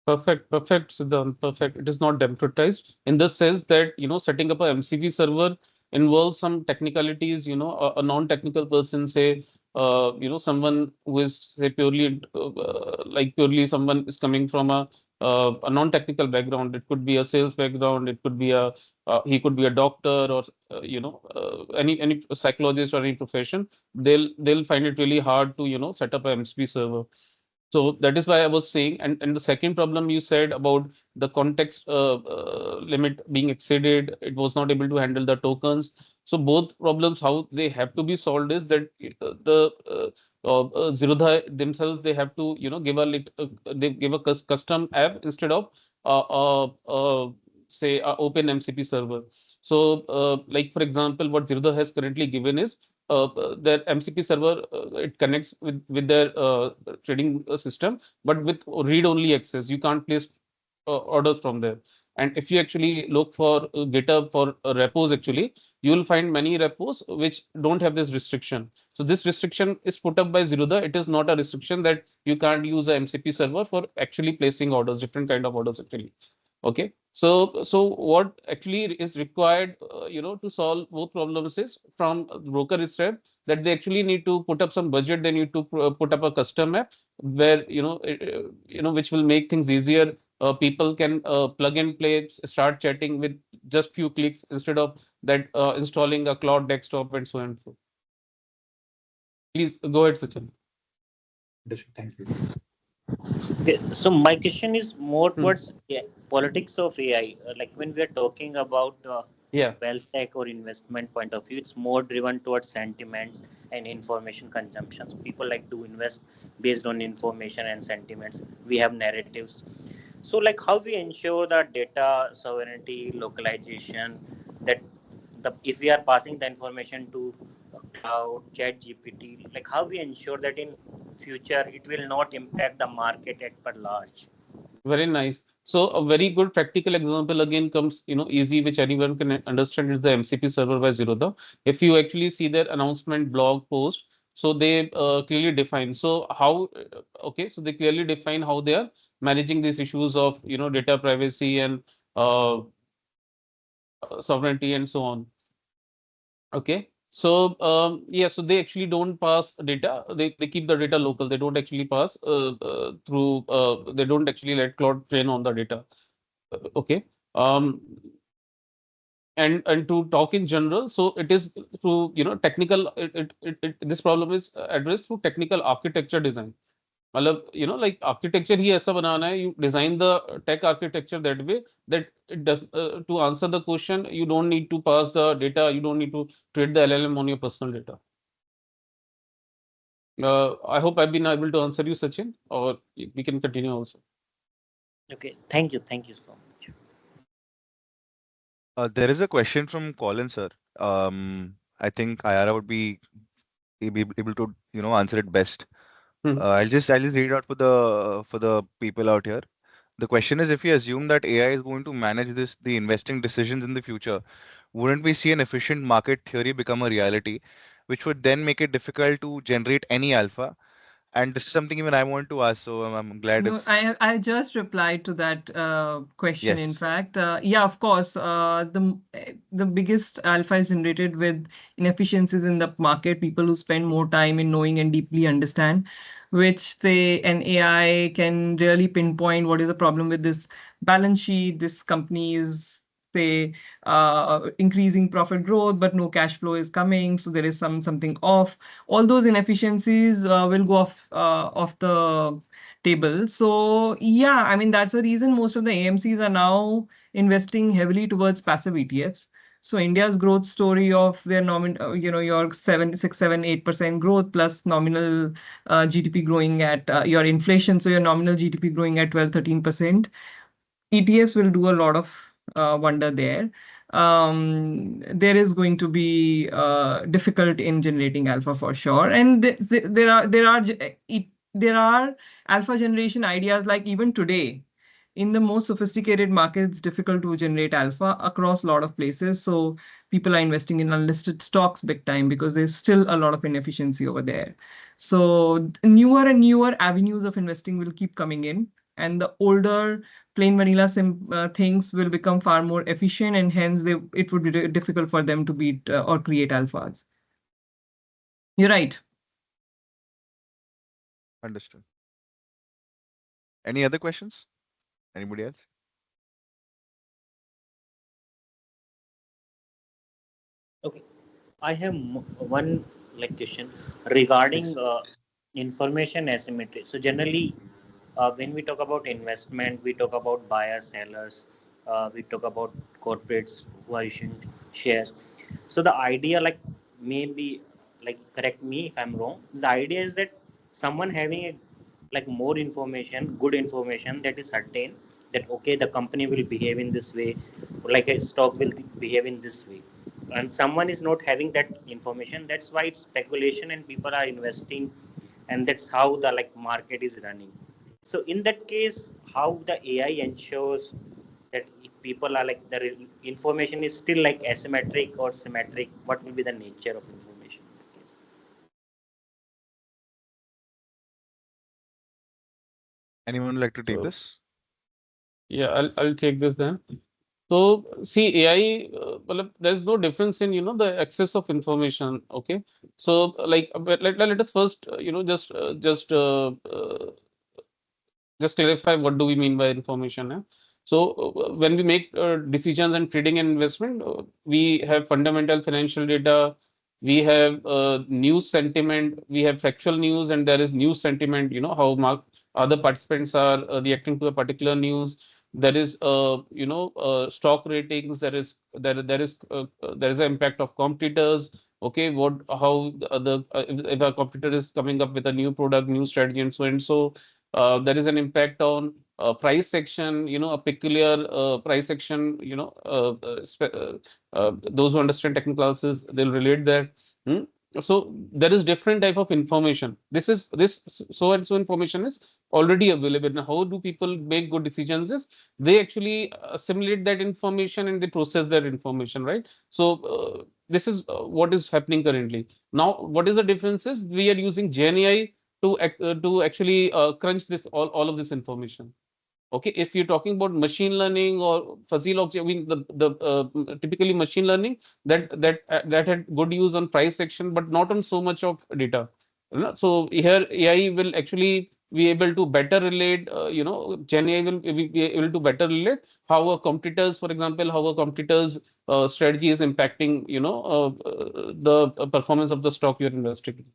Perfect, Siddhant, perfect. It is not democratized in the sense that, setting up a MCP server involves some technicalities, a non-technical person, say, someone who is, say, purely someone is coming from a non-technical background. It could be a sales background. It could be he could be a doctor or, any psychologist or any profession. They'll find it really hard to, set up a MCP server. So that is why I was saying, and the second problem you said about the context limit being exceeded, it was not able to handle the tokens. So both problems, how they have to be solved is that the Zerodha themselves, they have to give they give a custom app instead of say a open MCP server. So like for example, what Zerodha has currently given is their MCP server, it connects with their trading system, but with read-only access. You can't place orders from there. And if you actually look for GitHub for repos, actually, you will find many repos which don't have this restriction. So this restriction is put up by Zerodha. It is not a restriction that you can't use a MCP server for actually placing orders, different kind of orders actually. Okay, so what actually is required, to solve both problems is from broker itself that they actually need to put up some budget. They need to put up a custom app where which will make things easier. People can plug and play, start chatting with just few clicks instead of that installing a cloud desktop and so on and so. Please go ahead, Sachin. Thank you. Okay, so my question is more Hmm. towards politics of AI. Like when we are talking about Yeah. wealth tech or investment point of view, it's more driven towards sentiments and information consumptions. People like to invest based on information and sentiments. We have narratives. So, like how we ensure that data sovereignty, localization, that if we are passing the information to cloud, chat GPT, like how we ensure that in future it will not impact the market at large. Very nice. So a very good practical example again comes, easy, which anyone can understand is the MCP server by Zerodha. If you actually see their announcement blog post, so they clearly define. So how, okay, so they clearly define how they are managing these issues of, data privacy and uh, sovereignty and so on. Okay. So yeah, so they actually don't pass data. They keep the data local. They don't actually pass through. They don't actually let cloud train on the data. Okay. Um, and to talk in general, so it is through technical. This problem is addressed through technical architecture design. मतलब like architecture ही ऐसा बनाना है, you design the tech architecture that way that it does to answer the question, you don't need to pass the data, you don't need to create the LLM on your personal data. I hope I've been able to answer you, Sachin, or we can continue also. Okay, thank you so much. There is a question from Colin, sir. I think Aayara would be able to, answer it best. Hmm. I'll just read it out for the people out here. The question is, if we assume that AI is going to manage the investing decisions in the future, wouldn't we see an efficient market theory become a reality, which would then make it difficult to generate any alpha? And this is something even I want to ask, so I'm glad No, if I just replied to that question. In yes, fact, yeah, of course, the biggest alpha is generated with inefficiencies in the market. People who spend more time in knowing and deeply understand, which an AI can really pinpoint what is the problem with this balance sheet. This company is say increasing profit growth, but no cash flow is coming, so there is something off. All those inefficiencies will go off the table. So yeah, I mean that's the reason most of the AMCs are now investing heavily towards passive ETFs. So India's growth story of their your 7, 6, 7, 8% growth plus nominal GDP growing at your inflation, so your nominal GDP growing at 12, 13%. ETFs will do a lot of wonder there. There is going to be difficult in generating alpha for sure, and there are alpha generation ideas like even today. In the most sophisticated markets, difficult to generate alpha across a lot of places. So people are investing in unlisted stocks big time because there's still a lot of inefficiency over there. So newer and newer avenues of investing will keep coming in, and the older plain vanilla things will become far more efficient, and hence it would be difficult for them to beat or create alphas. You're right. understood. Any other questions? Anybody else? Okay, I have one like question regarding Yes. information asymmetry. So generally, when we talk about investment, we talk about buyers, sellers, we talk about corporates who are issuing shares. So the idea, like maybe, like correct me if I'm wrong. The idea is that someone having a like more information, good information that is certain that okay, the company will behave in this way, or like a stock will behave in this way. and someone is not having that information. That's why it's speculation and people are investing, and that's how the like market is running. So in that case, how the AI ensures that if people are like the information is still like asymmetric or symmetric, what will be the nature of information in that case? Anyone would like to take So this? yeah, I'll take this then. So see, AI, well, there's no difference in the access of information. Okay, so like but let us first just clarify what do we mean by information. So when we make decisions and trading and investment, we have fundamental financial data, we have news sentiment, we have factual news, and there is news sentiment. How other participants are reacting to a particular news. There is stock ratings. There is an impact of competitors. Okay, what how the other if a competitor is coming up with a new product, new strategy, and so there is an impact on price section, a peculiar price section, those who understand technical analysis, they'll relate that. Hmm? So there is different type of information. This so and so information is already available. Now, how do people make good decisions? Is they actually assimilate that information and they process that information, right? So this is what is happening currently. Now, what is the difference is we are using GenAI to actually crunch all of this information. Okay, if you're talking about machine learning or fuzzy logic, I mean the typically machine learning that had good use on price section, but not on so much of data. So here AI will actually be able to better relate. Gen AI will be able to better relate how a competitors, for example, how a competitors strategy is impacting the performance of the stock you're investing in.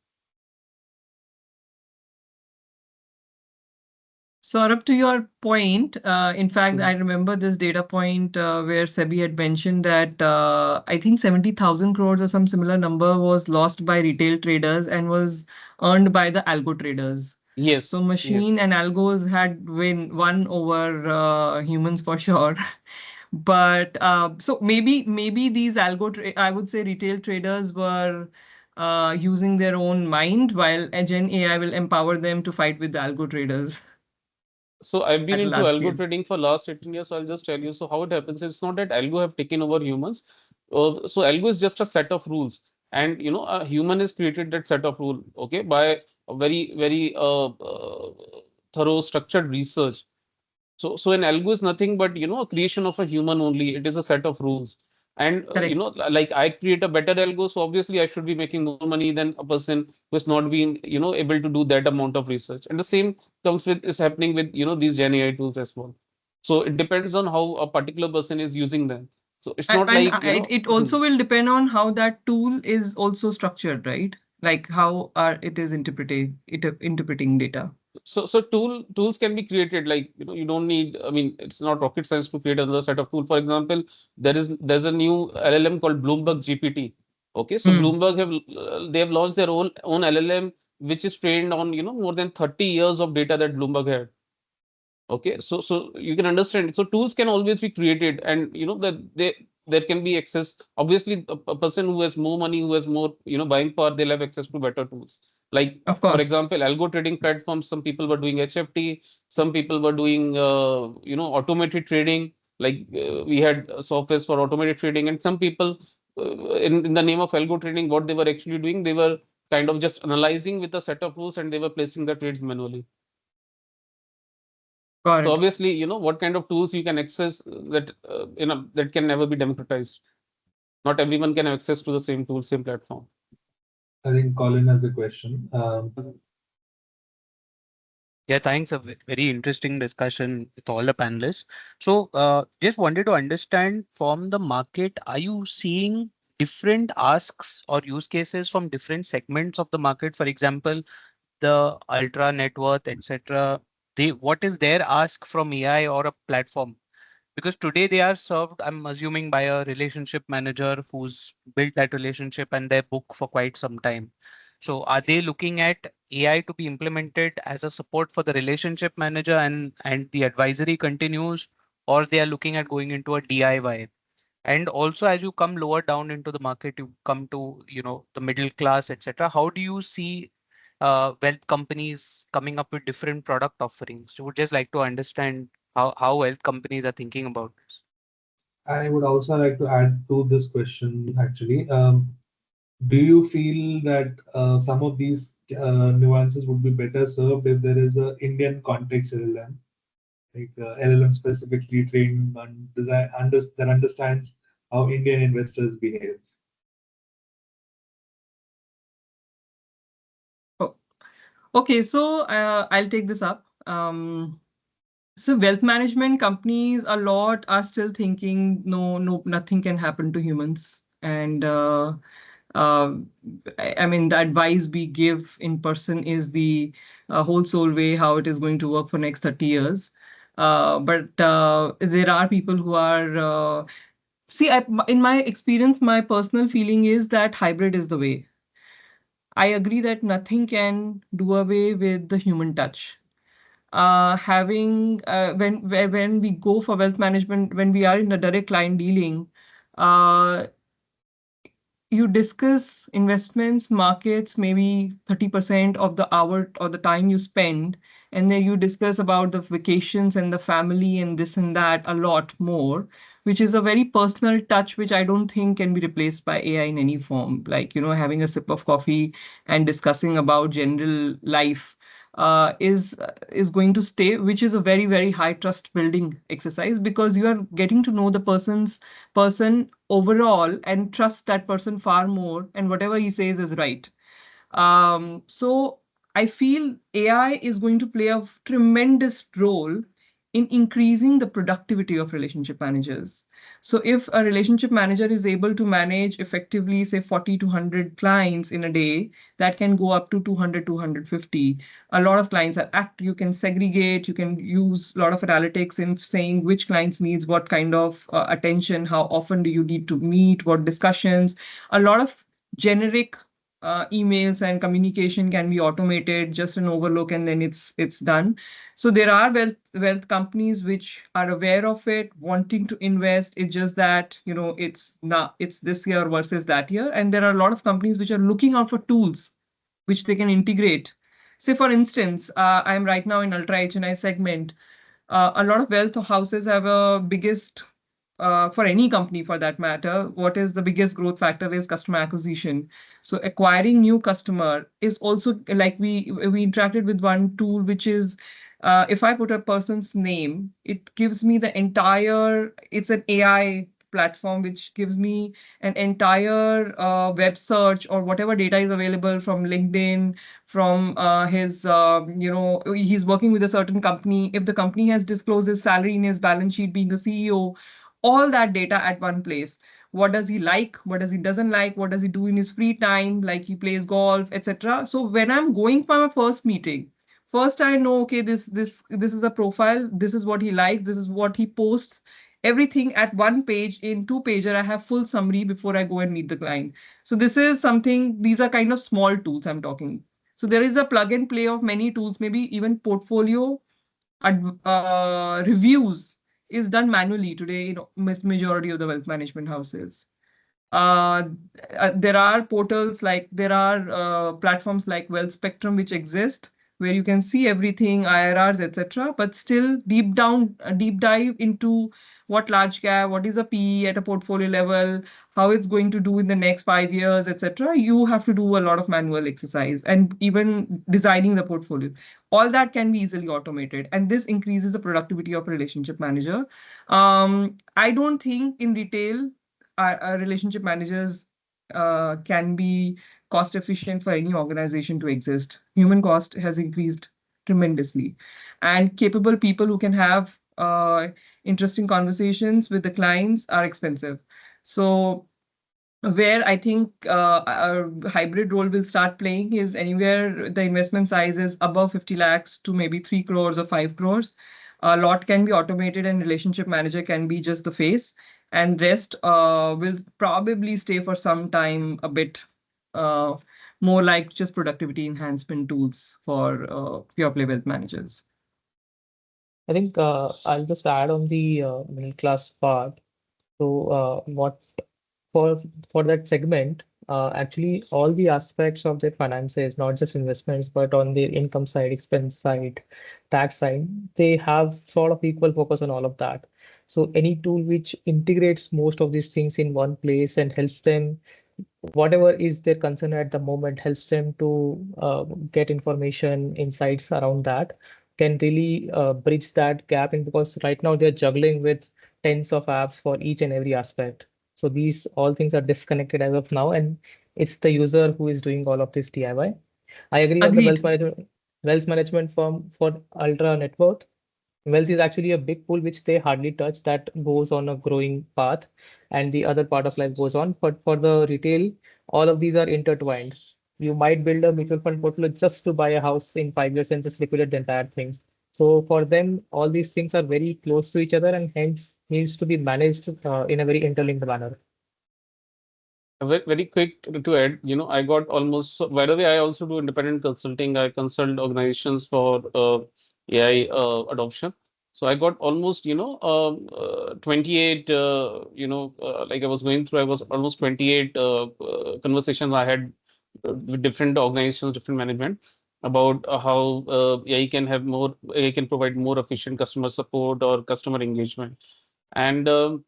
Saurabh, to your point, in fact, I Mhm. remember this data point where SEBI had mentioned that I think 70,000 crores or some similar number was lost by retail traders and was earned by the algo traders. So Yes, machine yes. and algos had won over humans for sure. But so maybe these I would say retail traders were using their own mind, while Gen AI will empower them to fight with the algo traders So I've been at a into large algo scale. trading for last 18 years. So I'll just tell you. So how it happens, it's not that algo have taken over humans. So algo is just a set of rules, and a human has created that set of rule. Okay, by a very very thorough structured research. So an algo is nothing but a creation of a human only. It is a set of rules, and Correct. like I create a better algo, so obviously I should be making more money than a person who is not being able to do that amount of research. And the same comes with is happening with these Gen AI tools as well. So it depends on how a particular person is using them. So it's not And like it also will depend on how that tool is also structured, right? Like how it is interpreting data. So tools can be created, like you don't need, I mean, it's not rocket science to create another set of tool. For example, there's a new LLM called Bloomberg GPT. Okay, so Hmm. Bloomberg they have launched their own LLM, which is trained on more than 30 years of data that Bloomberg had. Okay, so you can understand. So tools can always be created, and that there can be access. Obviously, a person who has more money, who has more buying power, they'll have access to better tools. Like Of for course. example, algo trading platforms. Some people were doing HFT. Some people were doing automated trading. Like we had softwares for automated trading, and some people in the name of algo trading, what they were actually doing, they were kind of just analyzing with a set of rules, and they were placing the trades manually. Got So it. obviously, what kind of tools you can access that that can never be democratized. Not everyone can have access to the same tool, same platform. I think Colin has a question. Mhm. Yeah, thanks. A very interesting discussion with all the panelists. So, just wanted to understand from the market, are you seeing different asks or use cases from different segments of the market? For example, the ultra net worth, etc. They what is their ask from AI or a platform? Because today they are served, I'm assuming, by a relationship manager who's built that relationship and their book for quite some time. So are they looking at AI to be implemented as a support for the relationship manager and the advisory continues, or they are looking at going into a DIY? And also, as you come lower down into the market, you come to, the middle class, etc. How do you see wealth companies coming up with different product offerings? You would just like to understand how wealth companies are thinking about this. I would also like to add to this question actually. Do you feel that some of these nuances would be better served if there is a Indian context LLM, like LLM specifically trained on design that understands how Indian investors behave? Oh, okay, so I'll take this up. So wealth management companies a lot are still thinking, no, nothing can happen to humans. And uh, I mean, the advice we give in person is the whole soul way how it is going to work for next 30 years. But there are people who are, see, in my experience, my personal feeling is that hybrid is the way. I agree that nothing can do away with the human touch. Having when we go for wealth management, when we are in a direct client dealing, uh, you discuss investments, markets, maybe 30% of the hour or the time you spend, and then you discuss about the vacations and the family and this and that a lot more, which is a very personal touch, which I don't think can be replaced by AI in any form. Like, having a sip of coffee and discussing about general life is going to stay, which is a very, very high trust building exercise because you are getting to know the person overall and trust that person far more, and whatever he says is right. So I feel AI is going to play a tremendous role in increasing the productivity of relationship managers. So if a relationship manager is able to manage effectively, say 40 to 100 clients in a day, that can go up to 200 to 150. A lot of clients are act, you can segregate, you can use a lot of analytics in saying which clients needs what kind of attention, how often do you need to meet, what discussions. A lot of generic emails and communication can be automated, just an overlook, and then it's done. So there are wealth companies which are aware of it, wanting to invest. It's just that it's this year versus that year, and there are a lot of companies which are looking out for tools which they can integrate. Say for instance, I'm right now in ultra HNI segment. A lot of wealth houses have a biggest for any company for that matter, what is the biggest growth factor is customer acquisition. So acquiring new customer is also like we interacted with one tool, which is if I put a person's name, it gives me the entire, it's an AI platform which gives me an entire web search or whatever data is available from LinkedIn, from his, he's working with a certain company. If the company has disclosed his salary in his balance sheet being the CEO, all that data at one place. What does he like? What does he doesn't like? What does he do in his free time? Like he plays golf, etc. So when I'm going for my first meeting, first I know, okay, this is a profile. This is what he likes. This is what he posts. Everything at one page. In two pager, I have full summary before I go and meet the client. So this is something. These are kind of small tools I'm talking. So there is a plug and play of many tools, maybe even portfolio reviews is done manually today in majority of the wealth management houses. Uh, there are portals like there are platforms like Wealth Spectrum which exist where you can see everything, IRRs, etc. But still deep dive into what large cap, what is a PE at a portfolio level, how it's going to do in the next 5 years, etc. You have to do a lot of manual exercise and even designing the portfolio. All that can be easily automated, and this increases the productivity of a relationship manager. I don't think in retail our relationship managers can be cost efficient for any organization to exist. Human cost has increased tremendously, and capable people who can have interesting conversations with the clients are expensive. So where I think a hybrid role will start playing is anywhere the investment size is above 50 lakhs to maybe 3 crores or 5 crores. A lot can be automated and relationship manager can be just the face, and rest will probably stay for some time a bit uh, more like just productivity enhancement tools for pure play wealth managers. I think I'll just add on the middle class part. So what for for that segment, actually all the aspects of their finances, not just investments, but on their income side, expense side, tax side, they have sort of equal focus on all of that. So any tool which integrates most of these things in one place and helps them, whatever is their concern at the moment, helps them to get information, insights around that, can really bridge that gap in, because right now they're juggling with tens of apps for each and every aspect. So these all things are disconnected as of now, and it's the user who is doing all of this DIY. I agree on the Agreed. wealth management firm for ultra net worth. Wealth is actually a big pool which they hardly touch, that goes on a growing path, and the other part of life goes on. But for the retail, all of these are intertwined. You might build a mutual fund portfolio just to buy a house in 5 years and just liquidate the entire thing. So for them, all these things are very close to each other and hence needs to be managed in a very interlinked manner. Very quick to add, I got almost, so by the way, I also do independent consulting. I consult organizations for AI adoption. So I got almost, 28, like I was going through, I was almost 28 conversations I had with different organizations, different management about how AI can have more, AI can provide more efficient customer support or customer engagement. And I'll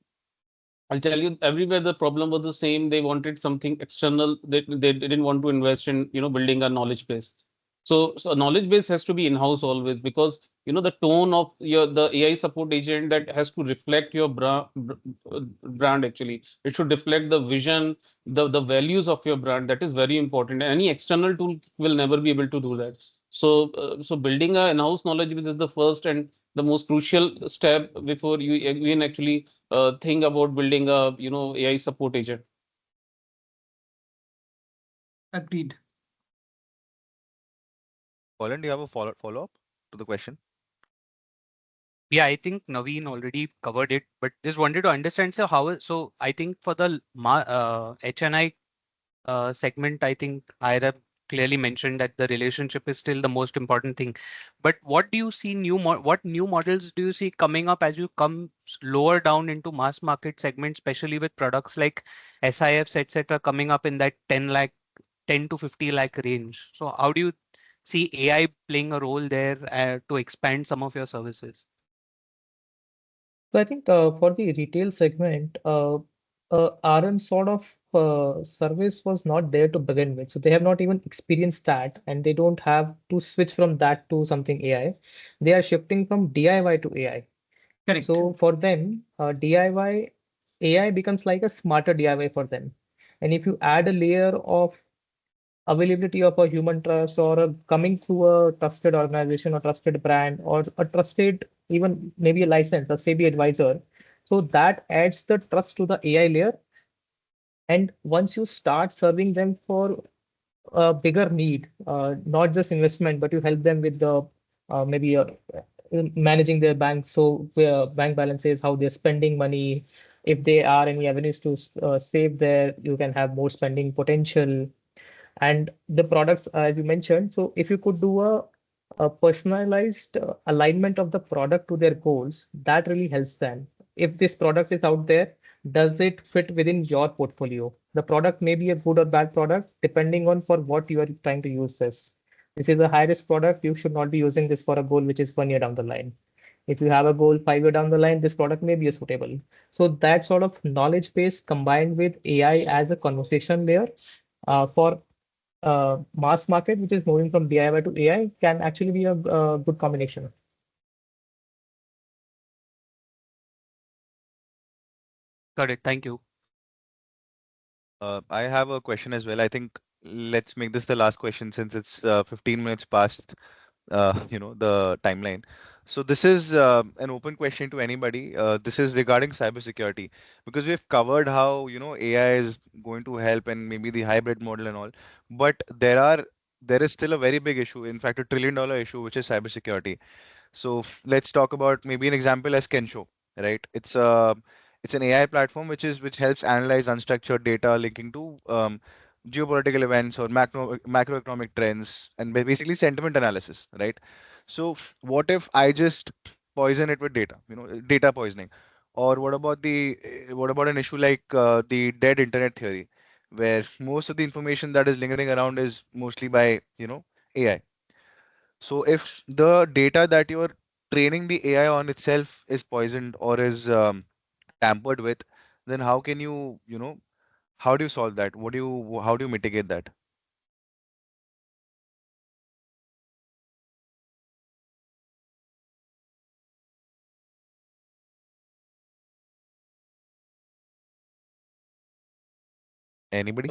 tell you, everywhere the problem was the same. They wanted something external. They didn't want to invest in, building a knowledge base. So a knowledge base has to be in-house always, because the tone of the AI support agent, that has to reflect your brand actually. It should reflect the vision, the values of your brand. That is very important. Any external tool will never be able to do that. So building a in-house knowledge base is the first and the most crucial step before you even actually think about building a AI support agent. Agreed. Colin, do you have a follow-up to the question? Yeah, I think Naveen already covered it, but just wanted to understand, so so I think for the HNI segment, I think Aayara clearly mentioned that the relationship is still the most important thing. But what do you see what new models do you see coming up as you come lower down into mass market segment, especially with products like SIFs, etc., coming up in that 10 lakh, 10 to 50 lakh range? So how do you see AI playing a role there to expand some of your services? So I think for the retail segment, RM sort of service was not there to begin with. So they have not even experienced that, and they don't have to switch from that to something AI. They are shifting from DIY to AI. Correct. So for them, DIY, AI becomes like a smarter DIY for them. And if you add a layer of availability of a human trust, or a coming through a trusted organization or trusted brand, or a trusted, even maybe a license, a SEBI advisor, so that adds the trust to the AI layer. And once you start serving them for a bigger need, not just investment, but you help them with the maybe managing their bank, so bank balances, how they're spending money. If there are any avenues to save there, you can have more spending potential. And the products, as you mentioned, so if you could do a personalized alignment of the product to their goals, that really helps them. If this product is out there, does it fit within your portfolio? The product may be a good or bad product depending on for what you are trying to use this. This is a high risk product, you should not be using this for a goal which is 1 year down the line. If you have a goal 5 year down the line, this product may be a suitable. So that sort of knowledge base combined with AI as a conversation layer for mass market, which is moving from DIY to AI, can actually be a good combination. Got it. Thank you. I have a question as well. I think let's make this the last question since it's 15 minutes past the timeline. So this is an open question to anybody. This is regarding cybersecurity because we've covered how AI is going to help and maybe the hybrid model and all, but there is still a very big issue, in fact, $1 trillion issue, which is cybersecurity. So let's talk about maybe an example as Kensho, right? It's an AI platform which helps analyze unstructured data linking to geopolitical events or macroeconomic trends and basically sentiment analysis, right? So what if I just poison it with data, data poisoning? Or what about an issue like the dead internet theory, where most of the information that is lingering around is mostly by, AI. So if the data that you're training the AI on itself is poisoned or is tampered with, then how can you, how do you solve that? How do you mitigate that? Anybody?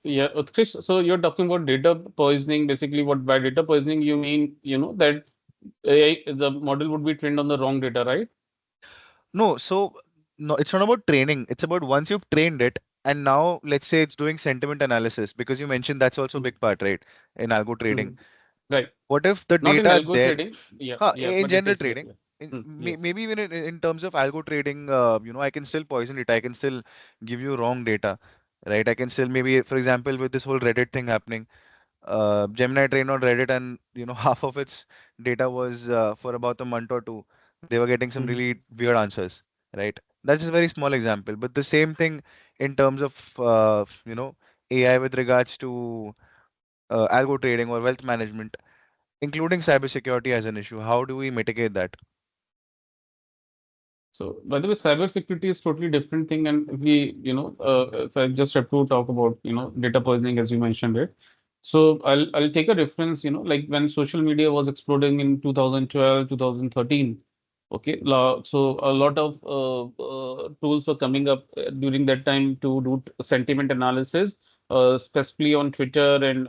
Yeah, Utkrist, so you're talking about data poisoning. Basically, what by data poisoning you mean, that AI, the model would be trained on the wrong data, right? No, so no, it's not about training. It's about once you've trained it, and now let's say it's doing sentiment analysis because you mentioned that's also a Mhm. big part, right? In algo trading. Mhm. Right. What if the Not in data algo there, trading. Yeah, yeah, in but it general is, yeah, trading, yeah. Yes. maybe even in terms of algo trading, I can still poison it. I can still give you wrong data, right? I can still maybe, for example, with this whole Reddit thing happening, Gemini trained on Reddit, and half of its data was for about a month or two. They were getting some Mhm. really weird answers, right? That's a very small example, but the same thing in terms of AI with regards to algo trading or wealth management, including cybersecurity as an issue. How do we mitigate that? So, by the way, cybersecurity is totally different thing. And if we, if I just have to talk about, data poisoning as you mentioned it. So I'll take a reference, like when social media was exploding in 2012, 2013. Okay, so a lot of tools were coming up during that time to do sentiment analysis, specifically on Twitter and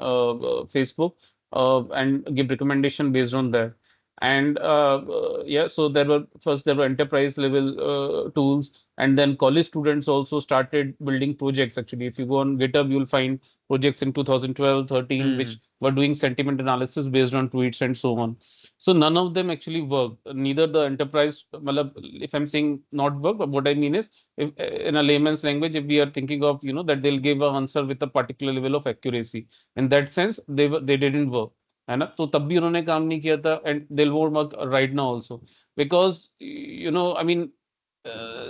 Facebook, and give recommendation based on that. And yeah, so there were enterprise level tools, and then college students also started building projects. Actually, if you go on GitHub, you'll find projects in 2012, 13, Hmm. which were doing sentiment analysis based on tweets and so on. So none of them actually worked. Neither the enterprise, malab, if I'm saying not work, but what I mean is, if in a layman's language, if we are thinking of, that they'll give an answer with a particular level of accuracy, in that sense, they didn't work. है ना, तो तब भी उन्होंने काम नहीं किया था, and they'll won't work right now also, because I mean,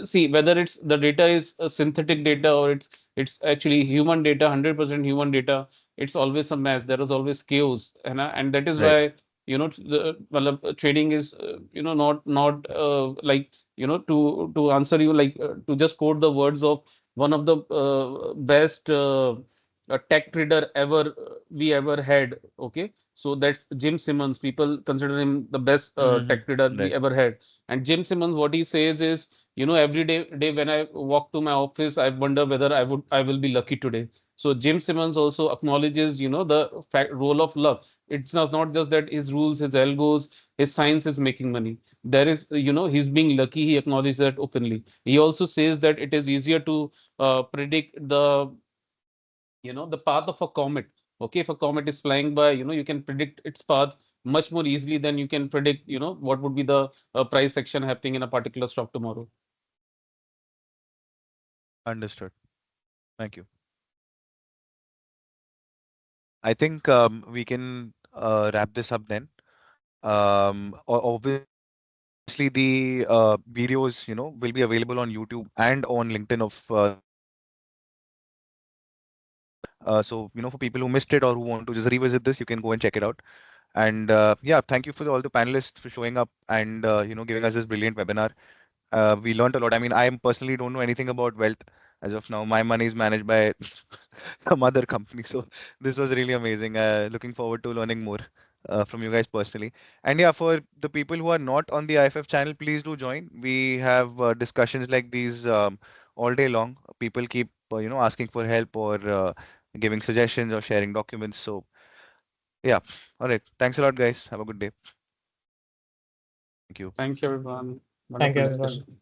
see whether it's the data is a synthetic data or it's actually human data, 100% human data, it's always a mess. There is always chaos, and that is Right. why the trading is not like to answer you, like to just quote the words of one of the best tech trader ever we ever had. Okay, so that's Jim Simmons. People consider him the best Hmm. tech trader we Right. ever had. And Jim Simmons, what he says is, every day when I walk to my office, I wonder whether I will be lucky today. So Jim Simmons also acknowledges, the role of luck. It's not just that his rules, his algos, his science is making money. There is, he's being lucky. He acknowledges that openly. He also says that it is easier to predict the path of a comet. Okay, if a comet is flying by, you can predict its path much more easily than you can predict, what would be the price action happening in a particular stock tomorrow. Understood. Thank you. I think we can wrap this up then. Obviously, the videos, will be available on YouTube and on LinkedIn of the episode. So, for people who missed it or who want to just revisit this, you can go and check it out. And yeah, thank you for all the panelists for showing up and giving us this brilliant webinar. We learned a lot. I mean, I personally don't know anything about wealth as of now. My money is managed by some other company. So this was really amazing. Looking forward to learning more from you guys personally. And yeah, for the people who are not on the IFF channel, please do join. We have discussions like these all day long. People keep asking for help or giving suggestions or sharing documents. So yeah, all right. Thanks a lot, guys. Have a good day. Thank you. Thank you, everyone. Thank Wonderful you, everyone. discussion.